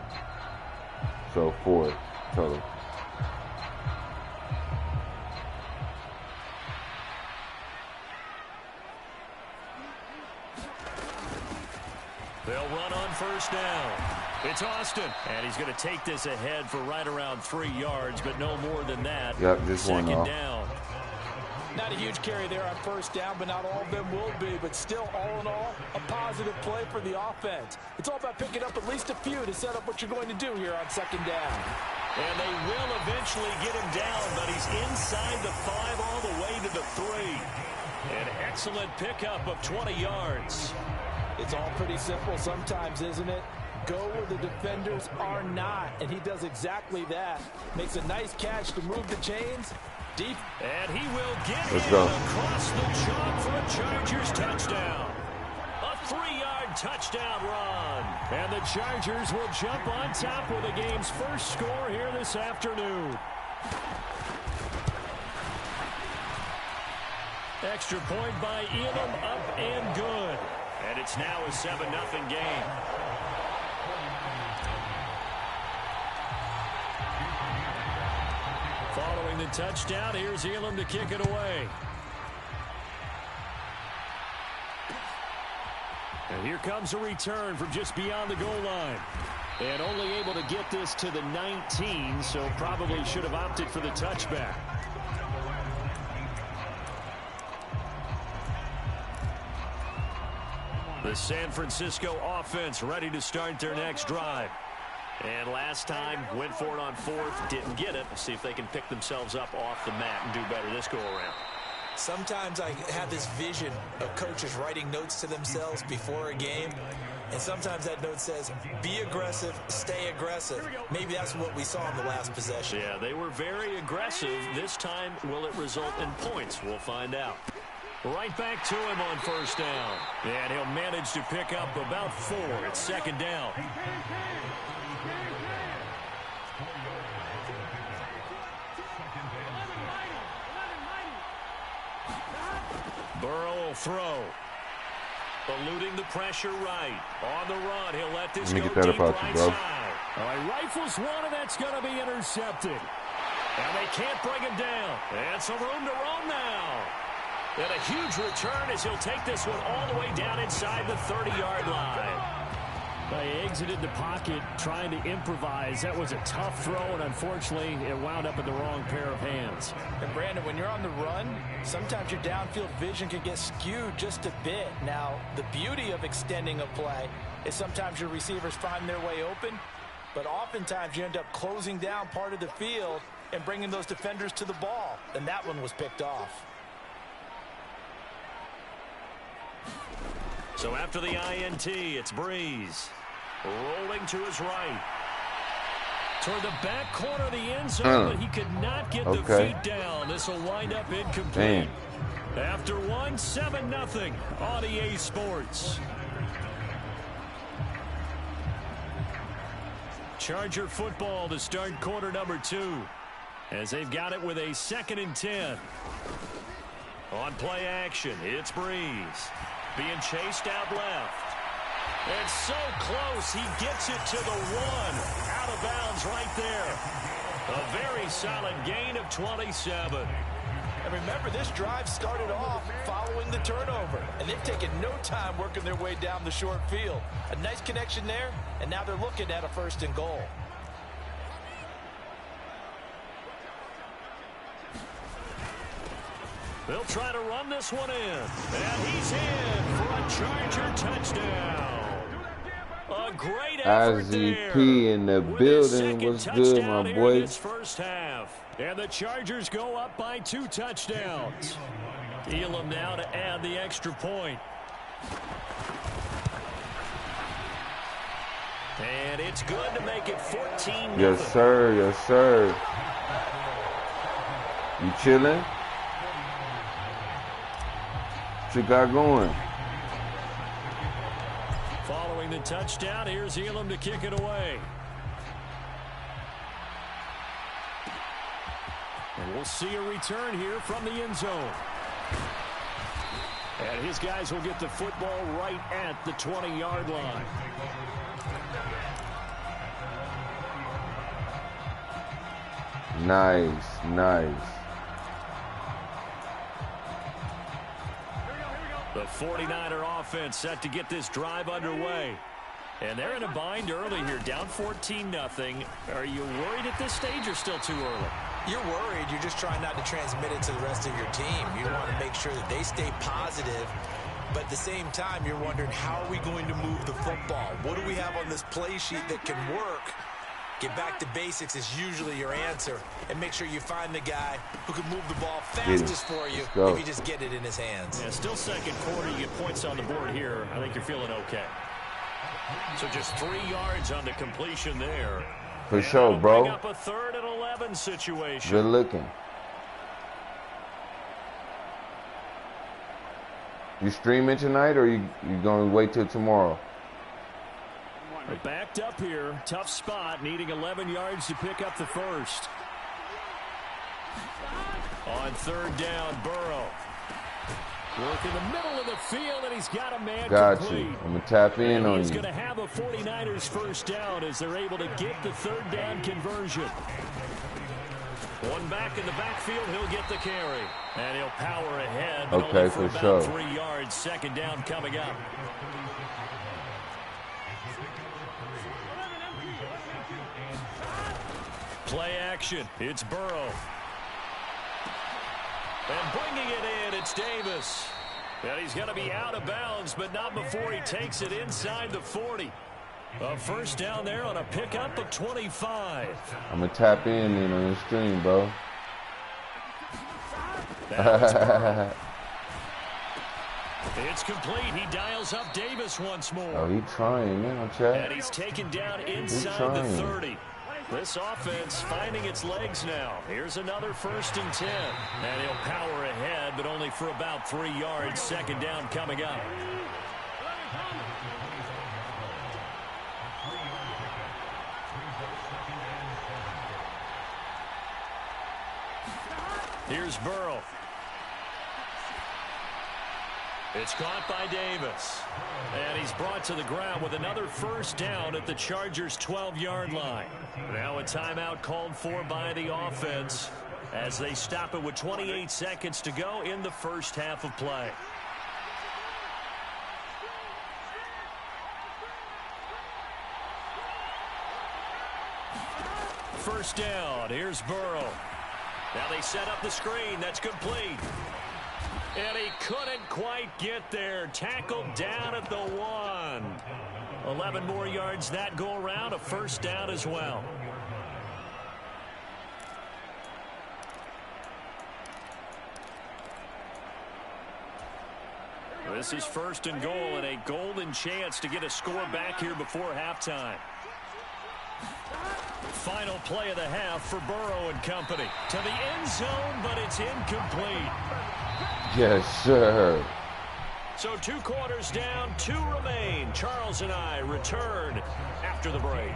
So 4 total. They'll run on first down. It's Austin, and he's going to take this ahead for right around 3 yards, but no more than that. Yep, just one Second off. down. Not a huge carry there on first down, but not all of them will be. But still, all in all, a positive play for the offense. It's all about picking up at least a few to set up what you're going to do here on second down. And they will eventually get him down, but he's inside the 5 all the way to the 3. An excellent pickup of 20 yards. It's all pretty simple sometimes, isn't it? Go where the defenders are not, and he does exactly that. Makes a nice catch to move the chains. Deep. And he will get Let's him go. across the chalk for a Chargers touchdown. A 3-yard touchdown run. And the Chargers will jump on top with the game's first score here this afternoon. Extra point by Elam, up and good. And it's now a 7-0 game. Following the touchdown, here's Elam to kick it away. And here comes a return from just beyond the goal line. And only able to get this to the 19, so probably should have opted for the touchback. The San Francisco offense ready to start their next drive. And last time, went for it on 4th, didn't get it. Let's see if they can pick themselves up off the mat and do better this go-around. Sometimes I have this vision of coaches writing notes to themselves before a game. And sometimes that note says, be aggressive, stay aggressive. Maybe that's what we saw in the last possession. Yeah, they were very aggressive. This time, will it result in points? We'll find out. Right back to him on first down. And he'll manage to pick up about 4. It's second down. Burrow will throw. Eluding the pressure right. On the run, he'll let this go deep right side. All right, rifles one, and that's going to be intercepted. And they can't bring him down. And some room to roam now. And a huge return as he'll take this one all the way down inside the 30-yard line. They exited the pocket trying to improvise. That was a tough throw, and unfortunately, it wound up in the wrong pair of hands. And Brandon, when you're on the run, sometimes your downfield vision can get skewed just a bit. Now, the beauty of extending a play is sometimes your receivers find their way open, but oftentimes you end up closing down part of the field and bringing those defenders to the ball, and that one was picked off. So after the INT, it's Breeze. Rolling to his right. Toward the back corner of the end zone, but he could not get the feet down. This will wind up incomplete. After 7-0 on EA Sports. Charger football to start quarter number 2. as they've got it with a 2nd and 10. On play action, it's Breeze. Being chased out left. And so close, he gets it to the 1. Out of bounds right there. A very solid gain of 27. And remember, this drive started off following the turnover. And they've taken no time working their way down the short field. A nice connection there, and now they're looking at a 1st and goal. They'll try to run this one in. And he's in for a Charger touchdown. A great effort there. IZP in the building. What's good, my boy? First half. And the Chargers go up by 2 touchdowns. Elam now to add the extra point. And it's good to make it 14-0. Yes, sir. Yes, sir. You chilling? What you got going? Following the touchdown, here's Elam to kick it away. And we'll see a return here from the end zone. And his guys will get the football right at the 20-yard line. Nice, nice. The 49er offense set to get this drive underway. And they're in a bind early here, down 14-0. Are you worried at this stage or still too early? You're worried. You're just trying not to transmit it to the rest of your team. You want to make sure that they stay positive. But at the same time, you're wondering, how are we going to move the football? What do we have on this play sheet that can work? Get back to basics is usually your answer. And make sure you find the guy who can move the ball fastest for you if you just get it in his hands. Yeah, still 2nd quarter. You get points on the board here. I think you're feeling okay. So just 3 yards on the completion there. For sure, bro. Bring up a 3rd and 11 situation. Good looking. You streaming tonight, or you going to wait till tomorrow? They're backed up here. Tough spot, needing 11 yards to pick up the 1st. On 3rd down, Burrow. Work in the middle of the field, and he's got a man complete. You. I'm going to tap in on you. He's going to have a 49ers 1st down as they're able to get the 3rd down conversion. One back in the backfield, he'll get the carry. And he'll power ahead. Okay, for sure. 3 yards, 2nd down coming up. Play action. It's Burrow. And bringing it in, it's Davis. And he's going to be out of bounds, but not before he takes it inside the 40. A 1st down there on a pickup of 25. I'm going to tap in on the stream, bro. It's complete. He dials up Davis once more. Oh, he's trying now, Chad. And he's taken down inside the 30. This offense finding its legs now. Here's another 1st and 10. And he'll power ahead, but only for about 3 yards. 2nd down coming up. Here's Burrow. It's caught by Davis. And he's brought to the ground with another 1st down at the Chargers' 12-yard line. Now a timeout called for by the offense as they stop it with 28 seconds to go in the 1st half of play. First down. Here's Burrow. Now they set up the screen. That's complete. And he couldn't quite get there. Tackled down at the 1. 11 more yards that go around. A 1st down as well. This is 1st and goal and a golden chance to get a score back here before halftime. Final play of the half for Burrow and company. To the end zone, but it's incomplete. Yes, sir. So 2 quarters down, 2 remain. Charles and I return after the break.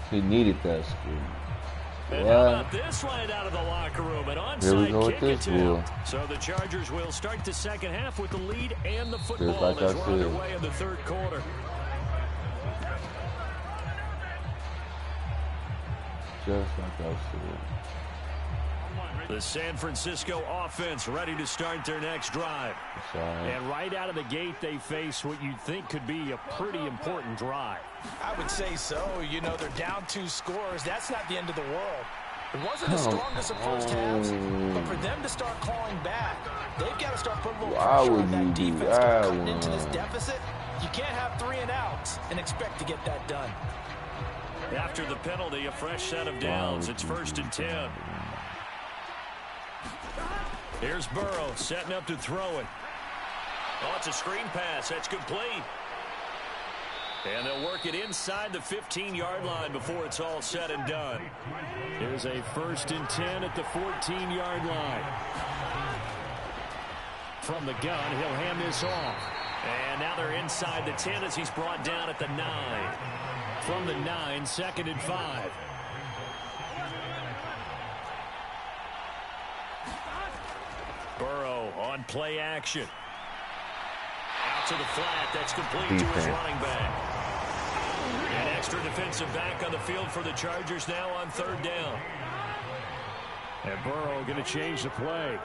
He needed that screen. And how about this line out of the locker room? An onside kick attempt. So the Chargers will start the second half with the lead and the football as we're underway in the third quarter. Just like I said. The San Francisco offense ready to start their next drive. And right out of the gate, they face what you'd think could be a pretty important drive. I would say so. You know, they're down 2 scores. That's not the end of the world. It wasn't the strongest of first halves, but for them to start calling back, they've got to start putting a little pressure on that defense to cut into this deficit. You can't have 3 and outs and expect to get that done. After the penalty, a fresh set of downs. It's 1st and 10. Here's Burrow setting up to throw it. Oh, it's a screen pass. That's complete. And they'll work it inside the 15-yard line before it's all said and done. Here's a 1st and 10 at the 14-yard line. From the gun, he'll hand this off. And now they're inside the 10 as he's brought down at the 9. From the 9, 2nd and 5. Burrow on play action. Out to the flat. That's complete to his running back. An extra defensive back on the field for the Chargers now on 3rd down. And Burrow going to change the play.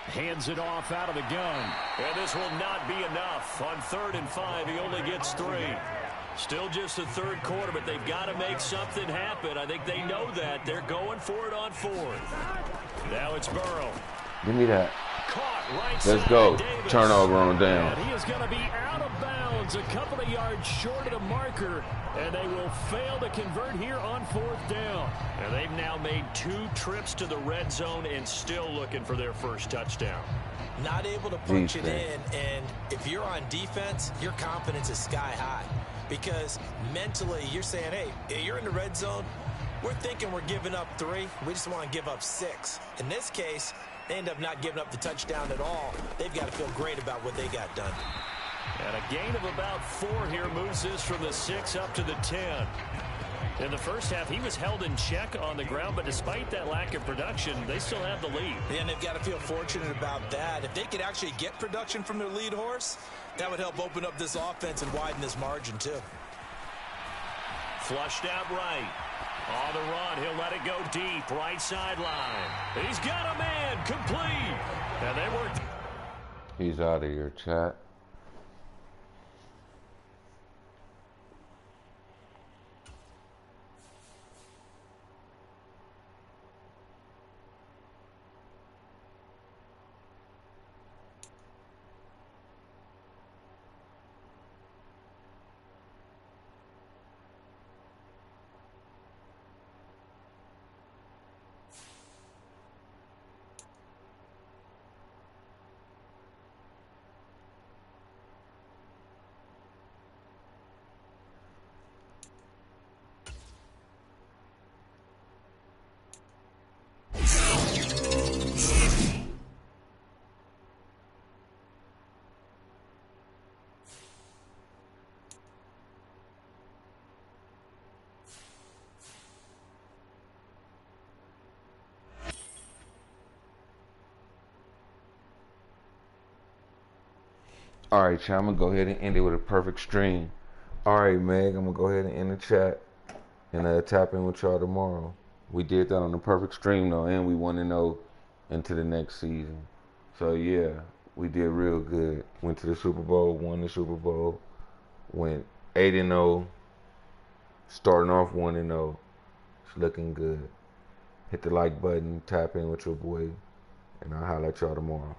Hands it off out of the gun. And this will not be enough. On 3rd and 5, he only gets 3. Still just the 3rd quarter, but they've got to make something happen. I think they know that. They're going for it on 4th. Now it's Burrow. Give me that. Right. Let's go. Turnover on down. And he is going to be out of bounds a couple of yards short of the marker, and they will fail to convert here on 4th down. And they've now made 2 trips to the red zone and still looking for their first touchdown. Not able to punch it in, and if you're on defense, your confidence is sky high. Because mentally, you're saying, hey, you're in the red zone. We're thinking we're giving up 3. We just want to give up 6. In this case, they end up not giving up the touchdown at all. They've got to feel great about what they got done. And a gain of about 4 here moves this from the 6 up to the 10. In the first half, he was held in check on the ground, but despite that lack of production, they still have the lead. And they've got to feel fortunate about that. If they could actually get production from their lead horse, that would help open up this offense and widen this margin, too. Flushed out right. On the run, he'll let it go deep. Right sideline. He's got a man. Complete. And they worked. He's out of your chat. Alright, chat, I'm going to go ahead and end it with a perfect stream. Alright, Meg, I'm going to go ahead and end the chat and tap in with y'all tomorrow. We did that on the perfect stream, though, and we 1-0 into the next season. So, yeah, we did real good. Went to the Super Bowl, won the Super Bowl, went 8-0, starting off 1-0. It's looking good. Hit the like button, tap in with your boy, and I'll holler at y'all tomorrow.